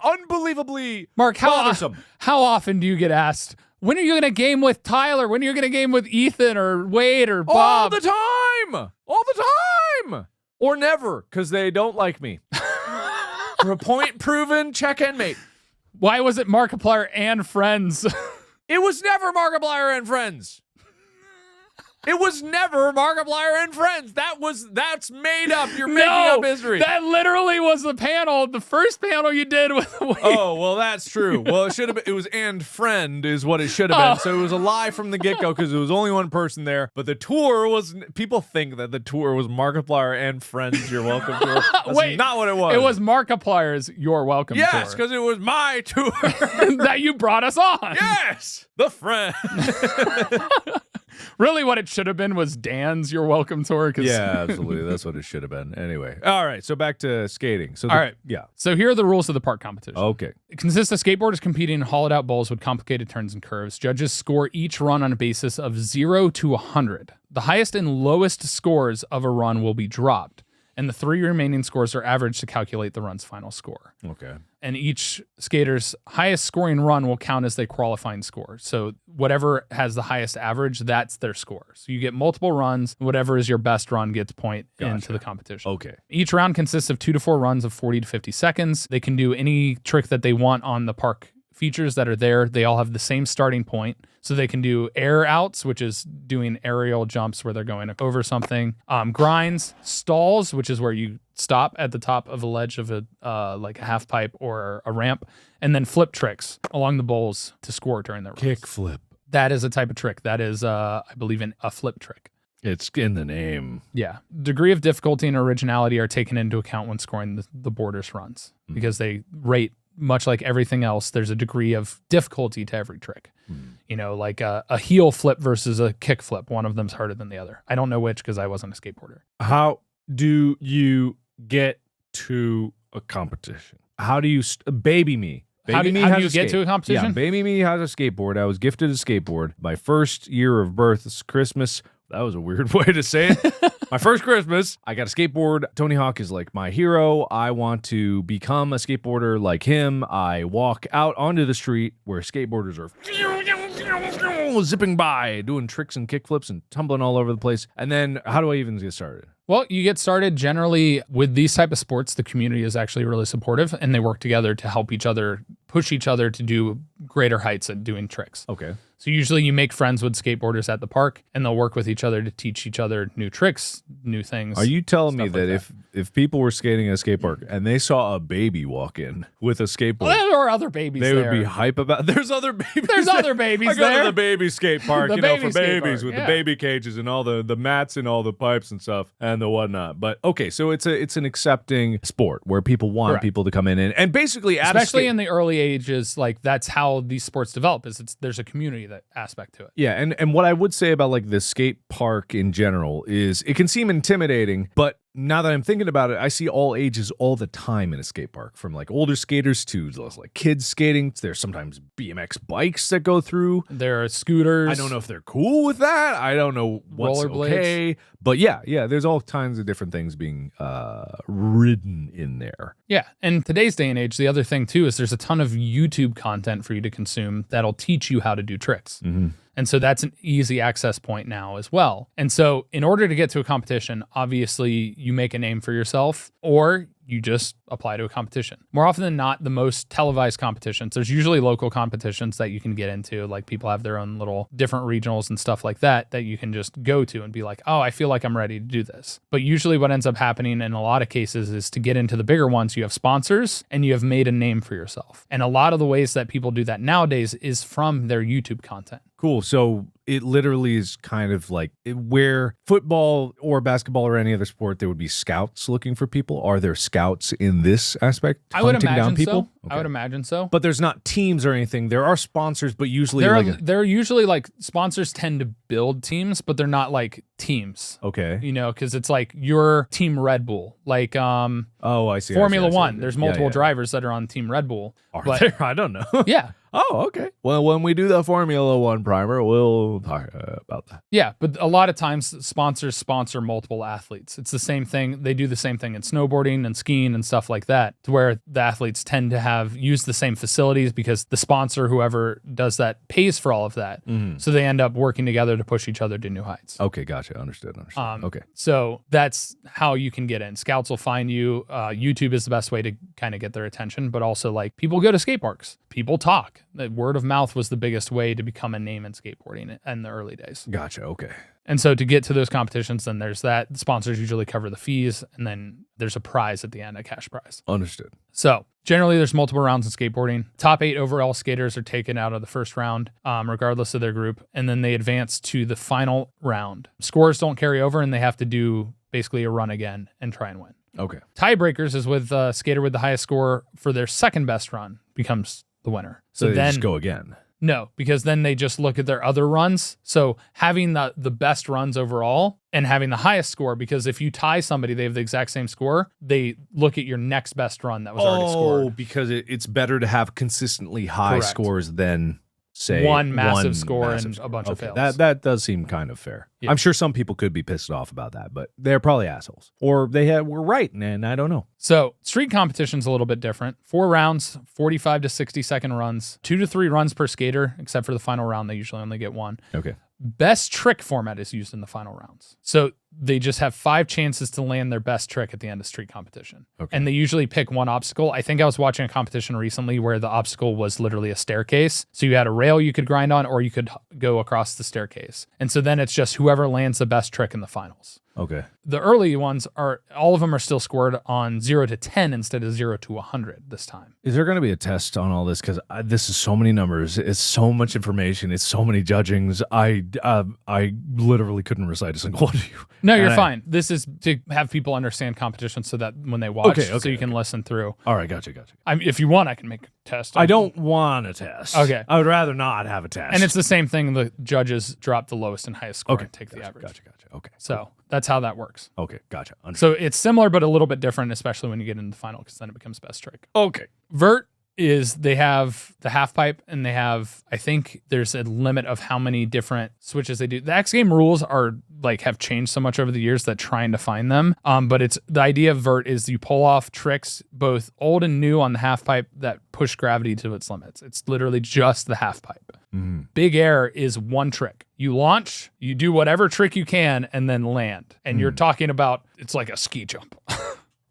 unbelievably Mark, bothersome. how often do you get asked, when are you going to game with Tyler? When are you going to game with Ethan or Wade or Bob? All the time. Or never, because they don't like me. For a point proven, check and mate. Why was it Markiplier and friends? It was never Markiplier and friends. It was never Markiplier and friends. That's made up. You're making up history. That literally was the panel. The first panel you did with Wade. Oh, well, that's true. Well, it should have been. It was and friend is what it should have been. So it was a lie from the get-go because there was only one person there. But the tour was. People think that the tour was Markiplier and friends. You're welcome tour. That's Wait, not what it was. It was Markiplier's You're Welcome tour. Yes, because it was my tour. that you brought us on. Yes, the friend. Really, what it should have been was Dan's You're Welcome tour. Yeah, absolutely. That's what it should have been. Anyway, all right. So back to skating. So all right. Yeah. So here are the rules of the park competition. Okay. It consists of skateboarders competing in hollowed-out bowls with complicated turns and curves. Judges score each run on a basis of 0 to 100. The highest and lowest scores of a run will be dropped, and the 3 remaining scores are averaged to calculate the run's final score. Okay. And each skater's highest scoring run will count as their qualifying score. So whatever has the highest average, that's their score. So you get multiple runs. Whatever is your best run gets point into the competition. Okay. Each round consists of 2 to 4 runs of 40 to 50 seconds. They can do any trick that they want on the park features that are there. They all have the same starting point. So they can do air outs, which is doing aerial jumps where they're going over something. Grinds, stalls, which is where you stop at the top of a ledge of like a half pipe or a ramp, and then flip tricks along the bowls to score during the runs. Kick flip. That is a type of trick. That is, I believe, a flip trick. It's in the name. Yeah. Degree of difficulty and originality are taken into account when scoring the borders runs because they rate, much like everything else, there's a degree of difficulty to every trick. You know, like a heel flip versus a kick flip. One of them's harder than the other. I don't know which because I wasn't a skateboarder. How do you get to a competition? How do you baby me? How do you get to a competition? Yeah, baby me has a skateboard. I was gifted a skateboard. My first year of birth is Christmas. That was a weird way to say it. My first Christmas, I got a skateboard. Tony Hawk is like my hero. I want to become a skateboarder like him. I walk out onto the street where skateboarders are zipping by, doing tricks and kickflips and tumbling all over the place. And then how do I even get started? Well, you get started generally with these type of sports. The community is actually really supportive and they work together to help each other, push each other to do greater heights at doing tricks. Okay. So usually you make friends with skateboarders at the park and they'll work with each other to teach each other new tricks, new things. Are you telling me stuff that, like if people were skating at a skate park and they saw a baby walk in with a skateboard, Well, there are other babies they there. would be hype about there's other babies. There's other babies I go there. to the baby skate park, The you know, baby for skate babies park, with yeah. the baby cages and all the mats and all the pipes and stuff and the whatnot. But okay, so it's an accepting sport where people want Correct. people to come in and basically add Especially in the early ages, like that's how these sports develop. There's a community aspect to it. Yeah, and what I would say about like the skate park in general is it can seem intimidating, but now that I'm thinking about it, I see all ages all the time in a skate park, from like older skaters to those like kids skating. There's sometimes BMX bikes that go through. There are scooters. I don't know if they're cool with that. I don't know what's Rollerblades. okay. But yeah, there's all kinds of different things being ridden in there. Yeah. And today's day and age, the other thing too is there's a ton of YouTube content for you to consume that'll teach you how to do tricks. Mm-hmm. And so that's an easy access point now as well. And so in order to get to a competition, obviously you make a name for yourself or you just apply to a competition. More often than not, the most televised competitions, there's usually local competitions that you can get into. Like people have their own little different regionals and stuff like that you can just go to and be like, oh, I feel like I'm ready to do this. But usually what ends up happening in a lot of cases is to get into the bigger ones, you have sponsors and you have made a name for yourself. And a lot of the ways that people do that nowadays is from their YouTube content. Cool. So it literally is kind of like where football or basketball or any other sport, there would be scouts looking for people. Are there scouts in this aspect? I would hunting imagine down people? so. Okay. I would imagine so. But there's not teams or anything. There are sponsors, but usually They're usually like sponsors tend to build teams, but they're not like teams. Okay. You know, because it's like your team Red Bull, like Oh, I see. Formula I see. One. There's multiple Yeah. drivers that are on Team Red Bull. Are but there? I don't know. yeah, Oh, okay. Well, when we do the Formula One primer, we'll talk about that. yeah, but a lot of times sponsors sponsor multiple athletes. It's the same thing. They do the same thing in snowboarding and skiing and stuff like that, to where the athletes tend to use the same facilities because the sponsor, whoever does that, pays for all of that. So they end up working together to push each other to new heights. Okay, gotcha. Understood. Okay. So that's how you can get in. Scouts will find you. YouTube is the best way to kind of get their attention, but also like people go to skate parks. People talk. The word of mouth was the biggest way to become a name in skateboarding in the early days. Gotcha. Okay. And so to get to those competitions, then there's that. The sponsors usually cover the fees, and then there's a prize at the end, a cash prize. Understood. So generally, there's multiple rounds in skateboarding. Top 8 overall skaters are taken out of the first round, regardless of their group, and then they advance to the final round. Scores don't carry over, and they have to do basically a run again and try and win. Okay. Tiebreakers is with skater with the highest score for their second best run becomes the winner. So they then just go again. no, because then they just look at their other runs. So having the best runs overall and having the highest score, because if you tie somebody, they have the exact same score, they look at your next best run that was already scored. Because it's better to have consistently high Correct. scores than say One massive score and a bunch of Okay, fails. That does seem kind of fair. Yeah. I'm sure some people could be pissed off about that, but they're probably assholes, or they were right, and I don't know. So street competition's a little bit different. 4 rounds, 45 to 60 second runs, 2 to 3 runs per skater, except for the final round. They usually only get 1. Okay. Best trick format is used in the final rounds. So they just have 5 chances to land their best trick at the end of street competition. Okay. And they usually pick one obstacle. I think I was watching a competition recently where the obstacle was literally a staircase. So you had a rail you could grind on, or you could go across the staircase. And so then it's just whoever lands the best trick in the finals. Okay. The early ones all of them are still scored on 0 to 10 instead of 0 to 100 this time. Is there going to be a test on all this? Because this is so many numbers. It's so much information. It's so many judgings. I literally couldn't recite a single one of you. No, you're And fine. This is to have people understand competition so that when they watch, so you can listen through. All right, gotcha. If you want, I can make a test. I don't want a test. Okay. I would rather not have a test. And it's the same thing. The judges drop the lowest and highest score and take the average. Gotcha. Okay. So that's how that works. Okay, gotcha. Understood. So it's similar, but a little bit different, especially when you get into the final, because then it becomes best trick. Okay. Vert is they have the half pipe, and they have, I think there's a limit of how many different switches they do. The X Game rules have changed so much over the years that trying to find them. But it's the idea of vert is you pull off tricks, both old and new, on the half pipe that push gravity to its limits. It's literally just the half pipe. Mm-hmm. Big air is one trick. You launch, you do whatever trick you can, and then land. And you're talking about, it's like a ski jump.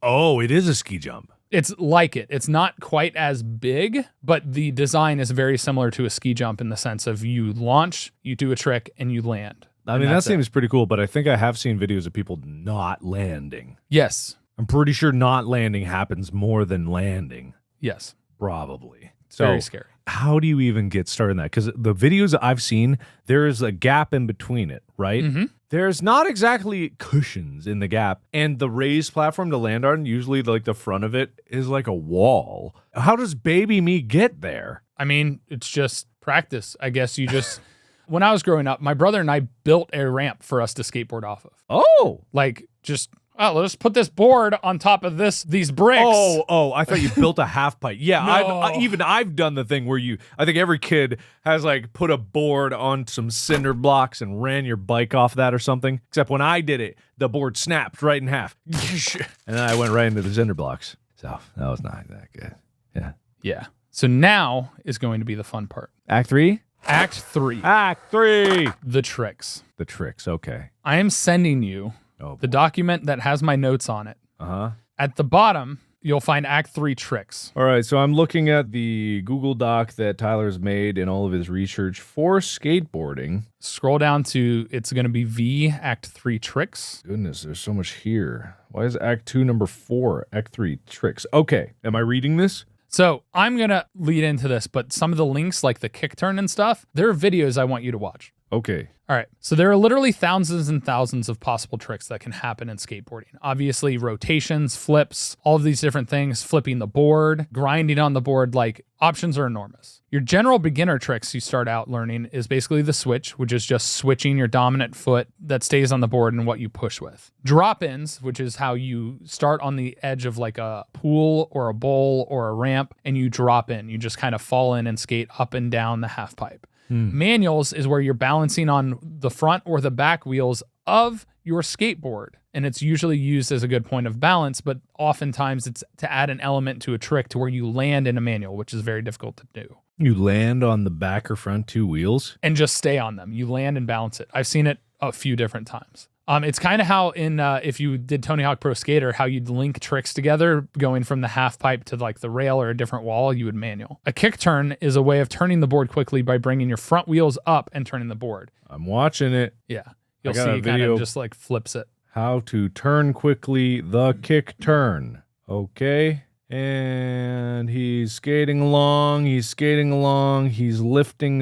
Oh, it is a ski jump. It's like it. It's not quite as big, but the design is very similar to a ski jump in the sense of you launch, you do a trick, and you land. I mean, that seems pretty cool, but I think I have seen videos of people not landing. Yes. I'm pretty sure not landing happens more than landing. Yes. Probably. It's very scary. How do you even get started in that? Because the videos I've seen, there is a gap in between it, right? Mm-hmm. There's not exactly cushions in the gap, and the raised platform to land on, usually like the front of it is like a wall. How does baby me get there? I mean, it's just practice. I guess you just, when I was growing up, my brother and I built a ramp for us to skateboard off of. Oh, Like just oh, let's put this board on top of these bricks. Oh, I thought you built a half pipe. Yeah, No. I've done the thing where I think every kid has like put a board on some cinder blocks and ran your bike off that or something. Except when I did it, the board snapped right in half. And then I went right into the cinder blocks. So that was not that good. Yeah. Yeah. So now is going to be the fun part. Act 3? Act 3. Act 3! The tricks. The tricks, okay. I am sending you the document that has my notes on it. Uh-huh. At the bottom, you'll find Act 3 tricks. All right, so I'm looking at the Google Doc that Tyler's made in all of his research for skateboarding. Scroll down to, it's going to be V, Act 3 tricks. Goodness, there's so much here. Why is Act 2 number 4? Act 3 tricks. Okay, am I reading this? So I'm going to lead into this, but some of the links, like the kick turn and stuff, there are videos I want you to watch. Okay. All right. So there are literally thousands and thousands of possible tricks that can happen in skateboarding. Obviously, rotations, flips, all of these different things, flipping the board, grinding on the board, like options are enormous. Your general beginner tricks you start out learning is basically the switch, which is just switching your dominant foot that stays on the board and what you push with. Drop-ins, which is how you start on the edge of like a pool or a bowl or a ramp and you drop in. You just kind of fall in and skate up and down the half pipe. Manuals is where you're balancing on the front or the back wheels of your skateboard. And it's usually used as a good point of balance, but oftentimes it's to add an element to a trick to where you land in a manual, which is very difficult to do. You land on the back or front two wheels? And just stay on them. You land and balance it. I've seen it a few different times. It's kind of how in if you did Tony Hawk Pro Skater, how you'd link tricks together, going from the half pipe to like the rail or a different wall, you would manual. A kick turn is a way of turning the board quickly by bringing your front wheels up and turning the board. I'm watching it. Yeah. You'll got see a it kind video. of just like flips it. How to turn quickly the kick turn. Okay. And he's skating along. He's lifting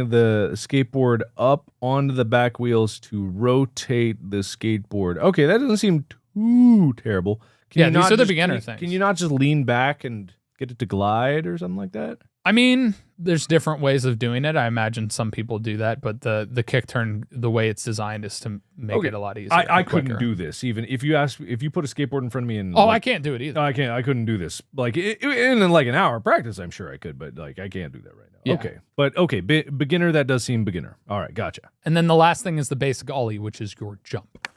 the skateboard up onto the back wheels to rotate the skateboard. Okay, that doesn't seem too terrible. Yeah, these are the beginner things. Can you not just lean back and get it to glide or something like that? I mean, there's different ways of doing it. I imagine some people do that, but the kick turn, the way it's designed is to make it a lot easier. I couldn't do this. Even if you put a skateboard in front of me and I can't do it either. I couldn't do this. Like in like an hour of practice, I'm sure I could, but like I can't do that right now. Yeah. Okay. But okay, beginner, that does seem beginner. All right, gotcha. And then the last thing is the basic ollie, which is your jump.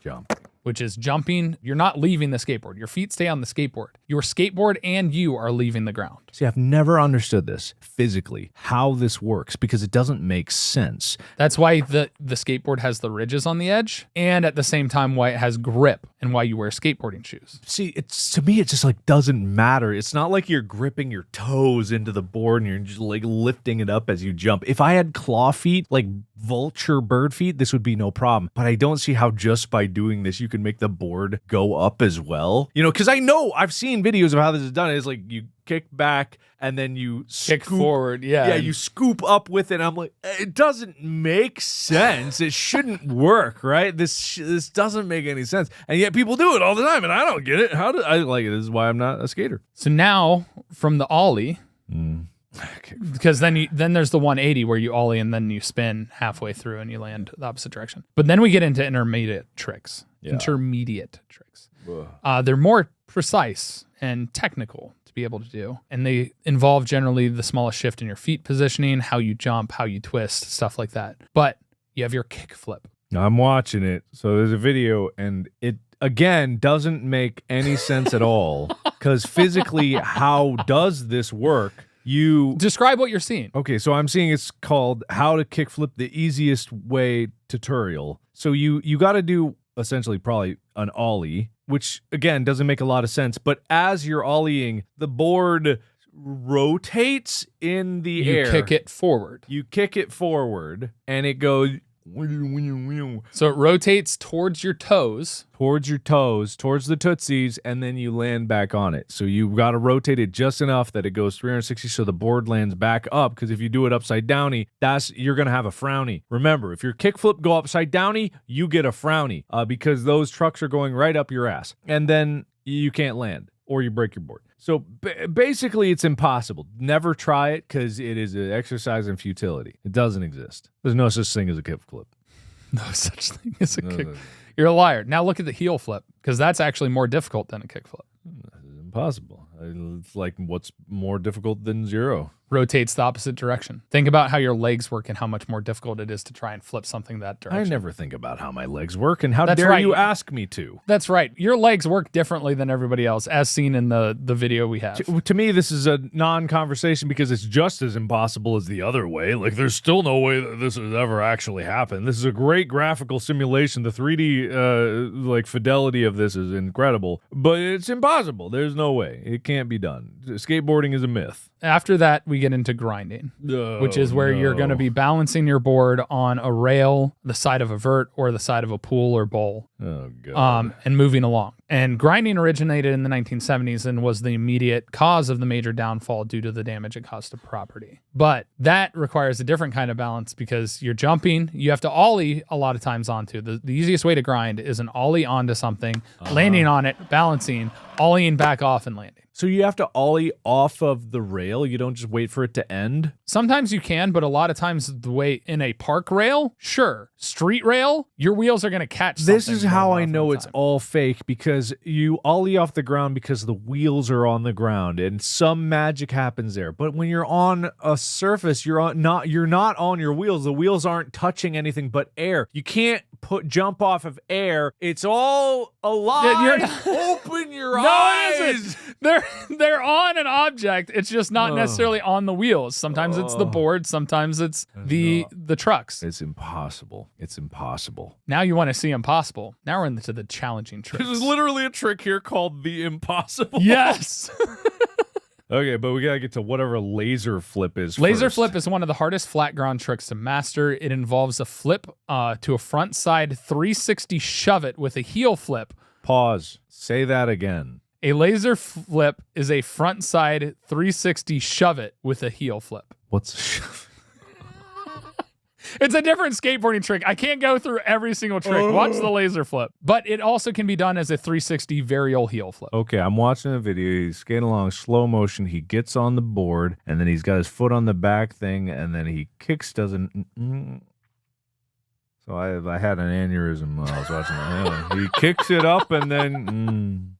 Which is jumping. You're not leaving the skateboard. Your feet stay on the skateboard. Your skateboard and you are leaving the ground. See, I've never understood this physically, how this works, because it doesn't make sense. That's why the skateboard has the ridges on the edge, and at the same time why it has grip and why you wear skateboarding shoes. See, to me, it just like doesn't matter. It's not like you're gripping your toes into the board and you're just like lifting it up as you jump. If I had claw feet, like vulture bird feet, this would be no problem. But I don't see how just by doing this, you can make the board go up as well. You know, because I've seen videos of how this is done. It's like you kick back and then you kick forward. Yeah. Yeah, you scoop up with it. I'm like, it doesn't make sense. It shouldn't work, right? This doesn't make any sense. And yet people do it all the time, and I don't get it. How do I like it? This is why I'm not a skater. So now from the ollie, because then there's the 180 where you ollie and then you spin halfway through and you land the opposite direction. But then we get into intermediate tricks. They're more precise and technical to be able to do, and they involve generally the smallest shift in your feet positioning, how you jump, how you twist, stuff like that. But you have your kick flip. I'm watching it. So there's a video, and it again doesn't make any sense at all, because physically, how does this work? You describe what you're seeing. Okay, so I'm seeing it's called How to Kickflip the Easiest Way tutorial. So you got to do essentially probably an ollie, which again doesn't make a lot of sense. But as you're ollieing, the board rotates in the air. You kick it forward. You kick it forward, and it goes. So it rotates towards your toes. Towards the tootsies, and then you land back on it. So you got to rotate it just enough that it goes 360 so the board lands back up, because if you do it upside downy, you're going to have a frowny. Remember, if your kickflip go upside downy, you get a frowny because those trucks are going right up your ass. And then you can't land or you break your board. So basically, it's impossible. Never try it because it is an exercise in futility. It doesn't exist. There's no such thing as a kickflip. No such thing as a kick. You're a liar. Now look at the heel flip, because that's actually more difficult than a kickflip. It's impossible. It's like, what's more difficult than 0? Rotates the opposite direction. Think about how your legs work and how much more difficult it is to try and flip something that direction. I never think about how my legs work, and how That's dare right. you ask me to? That's right. Your legs work differently than everybody else, as seen in the video we have. To me, this is a non-conversation because it's just as impossible as the other way. Like, there's still no way that this has ever actually happened. This is a great graphical simulation. The 3D like fidelity of this is incredible, but it's impossible. There's no way. It can't be done. Skateboarding is a myth. After that, we get into grinding, which is where you're going to be balancing your board on a rail, the side of a vert, or the side of a pool or bowl. Oh, God. And moving along. And grinding originated in the 1970s and was the immediate cause of the major downfall due to the damage it caused to property. But that requires a different kind of balance because you're jumping, you have to ollie a lot of times onto. The easiest way to grind is an ollie onto something, landing on it, balancing, ollieing back off and landing. So you have to ollie off of the rail? You don't just wait for it to end? Sometimes you can, but a lot of times the way in a park rail, sure. Street rail, your wheels are going to catch something. This is how I know it's time. all fake, because you ollie off the ground because the wheels are on the ground and some magic happens there. But when you're on a surface, you're not on your wheels. The wheels aren't touching anything but air. You can't jump off of air. It's all a lie. Open your eyes. It isn't. They're on an object. It's just not necessarily on the wheels. Sometimes it's the board. Sometimes it's the trucks. It's impossible. It's impossible. Now you want to see impossible. Now we're into the challenging tricks. There's literally a trick here called the impossible. Yes. Okay, but we gotta get to whatever laser flip is Laser first. flip is one of the hardest flat ground tricks to master. It involves a flip to a front side 360 shove it with a heel flip. Pause. Say that again. A laser flip is a front side 360 shove it with a heel flip. What's It's a different skateboarding trick. I can't go through every single trick. Watch the laser flip. But it also can be done as a 360 varial heel flip. Okay, I'm watching a video. He's skating along slow motion. He gets on the board, and then he's got his foot on the back thing, and then he kicks, So I had an aneurysm while I was watching that. He kicks it up, and then...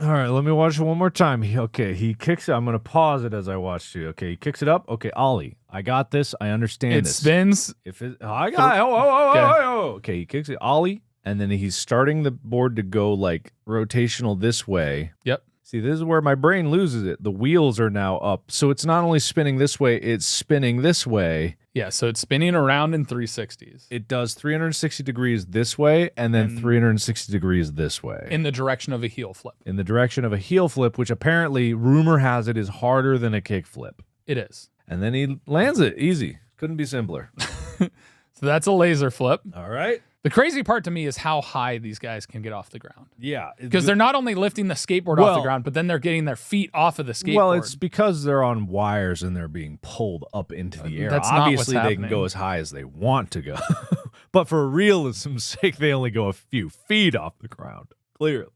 All right, let me watch it one more time. He kicks it. I'm going to pause it as I watch you. Okay, he kicks it up. Okay, ollie. I got this. I understand this. It spins. I got it. Okay, he kicks it. Ollie. And then he's starting the board to go like rotational this way. Yep. See, this is where my brain loses it. The wheels are now up. So it's not only spinning this way, it's spinning this way. Yeah, so it's spinning around in 360s. It does 360 degrees this way and then 360 degrees this way. In the direction of a heel flip. In the direction of a heel flip, which apparently, rumor has it, is harder than a kick flip. It is. And then he lands it. Easy. Couldn't be simpler. So that's a laser flip. All right. The crazy part to me is how high these guys can get off the ground. Yeah. Because they're not only lifting the skateboard off the ground, but then they're getting their feet off of the skateboard. Well, it's because they're on wires and they're being pulled up into the air. That's not what's Obviously, they can go as high as they want to go. But for realism's sake, they only go a few feet off the ground. Clearly.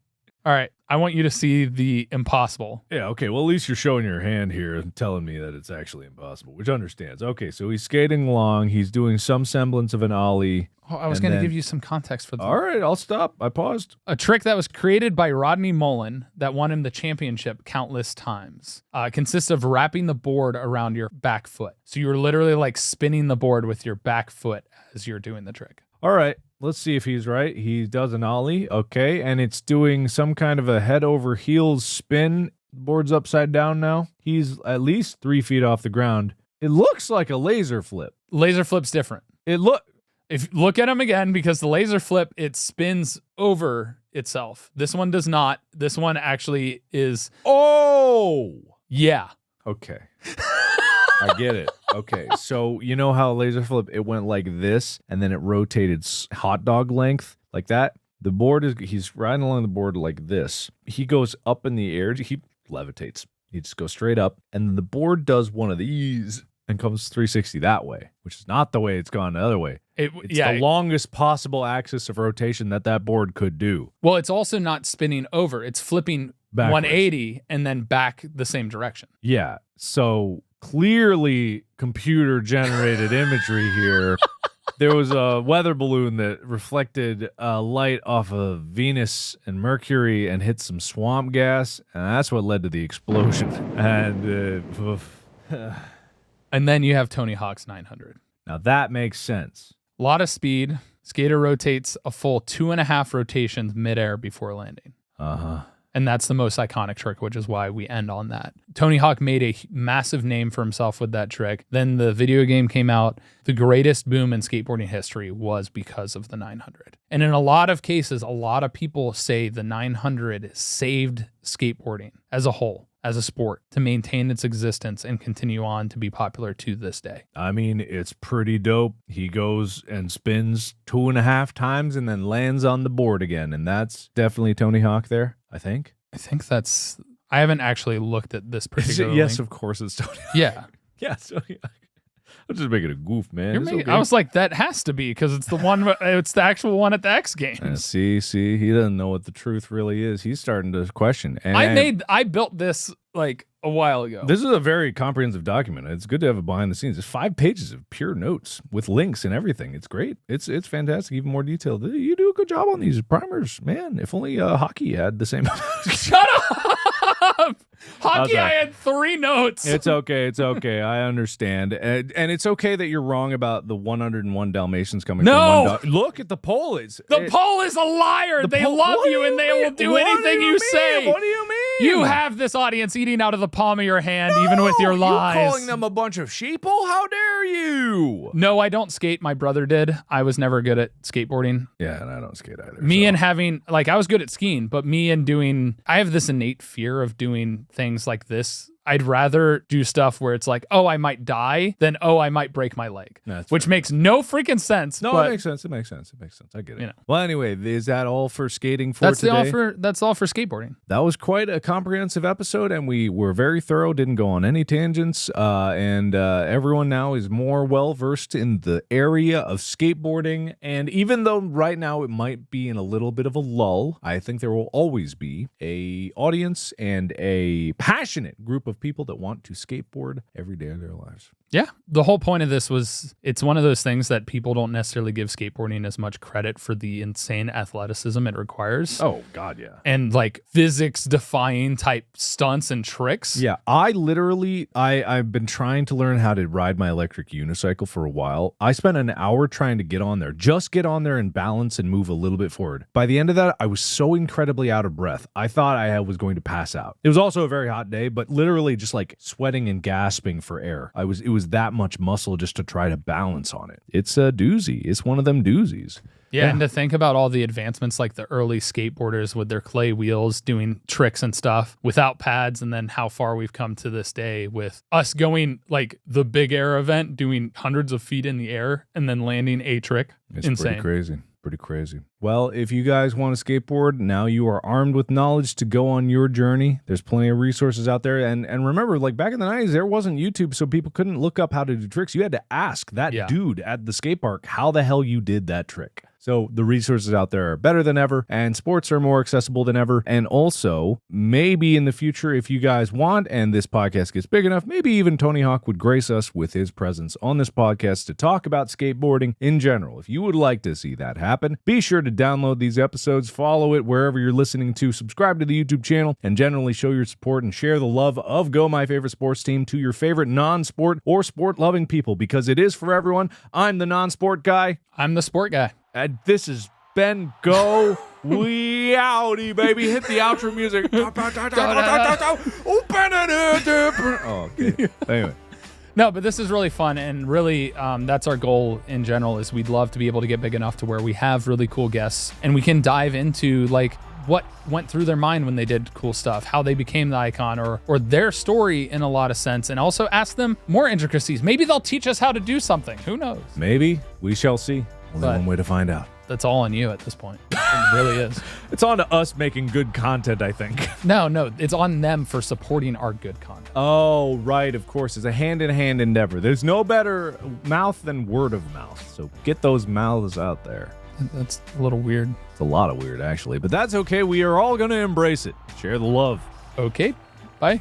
All right. I want you to see the impossible. Yeah, okay. Well, at least you're showing your hand here and telling me that it's actually impossible, which understands. Okay, so he's skating along. He's doing some semblance of an ollie. Oh, I was going to give you some context for that. All right, I'll stop. I paused. A trick that was created by Rodney Mullen that won him the championship countless times consists of wrapping the board around your back foot. So you're literally like spinning the board with your back foot as you're doing the trick. All right, let's see if he's right. He does an ollie, okay, and it's doing some kind of a head over heels spin. The board's upside down now. He's at least 3 feet off the ground. It looks like a laser flip. Laser flip's different. If look at him again, because the laser flip, it spins over itself. This one does not. This one actually is. Oh! Yeah. Okay. I get it. Okay, so you know how laser flip, it went like this, and then it rotated hot dog length, like that? The board he's riding along the board like this. He goes up in the air. He levitates. He just goes straight up, and the board does one of these and comes 360 that way, which is not the way it's gone the other way. It's the longest possible axis of rotation that board could do. Well, it's also not spinning over. It's flipping backwards. 180 and then back the same direction. Yeah, so clearly computer-generated imagery here. There was a weather balloon that reflected light off of Venus and Mercury and hit some swamp gas, and that's what led to the explosion. And And then you have Tony Hawk's 900. now that makes sense. A lot of speed. Skater rotates a full 2.5 rotations midair before landing. Uh-huh. And that's the most iconic trick, which is why we end on that. Tony Hawk made a massive name for himself with that trick. Then the video game came out. The greatest boom in skateboarding history was because of the 900. And in a lot of cases, a lot of people say the 900 saved skateboarding as a whole, as a sport, to maintain its existence and continue on to be popular to this day. I mean, it's pretty dope. He goes and spins 2.5 times and then lands on the board again. And that's definitely Tony Hawk there, I think. I think that's... I haven't actually looked at this particular Yes, link. of course it's Tony Hawk. Yeah. Yeah, Tony Hawk. I'm just making a goof, man. You're It's making, okay. I was like, that has to be because it's the one. It's the actual one at the X Games. See, he doesn't know what the truth really is. He's starting to question. And I built this like a while ago. This is a very comprehensive document. It's good to have it behind the scenes. It's 5 pages of pure notes with links and everything. It's great. It's fantastic. Even more detailed. You do a good job on these primers, man. If only hockey had the same. Shut up! Hockey, I had 3 notes. It's okay. It's okay. I understand. And it's okay that you're wrong about the 101 Dalmatians coming from one dog. Look at the poll. The poll is a liar. They love you and they will do anything you say. What do you mean? You have this audience eating out of the palm of your hand, even with your lies. You calling them a bunch of sheeple? How dare you? No, I don't skate. My brother did. I was never good at skateboarding. Yeah, and I don't skate either. And having, like, I was good at skiing, but I have this innate fear of doing things like this. I'd rather do stuff where it's like, oh, I might die than, oh, I might break my leg, which makes no freaking sense. No, but it makes sense. It makes sense. I get it. You know. Well, anyway, is that all for skating for today? That's all for skateboarding. That was quite a comprehensive episode, and we were very thorough, didn't go on any tangents, and everyone now is more well-versed in the area of skateboarding, and even though right now it might be in a little bit of a lull, I think there will always be a audience and a passionate group of people that want to skateboard every day of their lives. Yeah. The whole point of this was it's one of those things that people don't necessarily give skateboarding as much credit for the insane athleticism it requires. Oh, God, yeah. And like physics-defying type stunts and tricks. Yeah, I've been trying to learn how to ride my electric unicycle for a while. I spent an hour trying to get on there, just get on there and balance and move a little bit forward. By the end of that, I was so incredibly out of breath. I thought I was going to pass out. It was also a very hot day, but literally just like sweating and gasping for air. It was that much muscle just to try to balance on it. It's a doozy. It's one of them doozies. Yeah, and to think about all the advancements like the early skateboarders with their clay wheels doing tricks and stuff without pads, and then how far we've come to this day with us going like the big air event, doing hundreds of feet in the air and then landing a trick. It's insane. Pretty crazy. Well, if you guys want to skateboard, now you are armed with knowledge to go on your journey. There's plenty of resources out there. And remember, like back in the 90s, there wasn't YouTube, so people couldn't look up how to do tricks. You had to ask that dude at the skate park how the hell you did that trick. So the resources out there are better than ever, and sports are more accessible than ever. And also, maybe in the future, if you guys want, and this podcast gets big enough, maybe even Tony Hawk would grace us with his presence on this podcast to talk about skateboarding in general. If you would like to see that happen, be sure to download these episodes, follow it wherever you're listening to, subscribe to the YouTube channel, and generally show your support and share the love of Go My Favorite Sports Team to your favorite non-sport or sport-loving people, because it is for everyone. I'm the non-sport guy. I'm the sport guy. And this has been Go We Outie, baby. Hit the outro music. Oh, okay. Anyway. No, but this is really fun, and really that's our goal in general, is we'd love to be able to get big enough to where we have really cool guests and we can dive into like what went through their mind when they did cool stuff, how they became the icon, or their story in a lot of sense, and also ask them more intricacies. Maybe they'll teach us how to do something. Who knows? Maybe. We shall see. Only one way to find out. That's all on you at this point. It really is. It's on to us making good content, I think. No, it's on them for supporting our good content. Oh, right, of course. It's a hand-in-hand endeavor. There's no better mouth than word of mouth. So get those mouths out there. That's a little weird. It's a lot of weird, actually. But that's okay. We are all going to embrace it. Share the love. Okay, bye.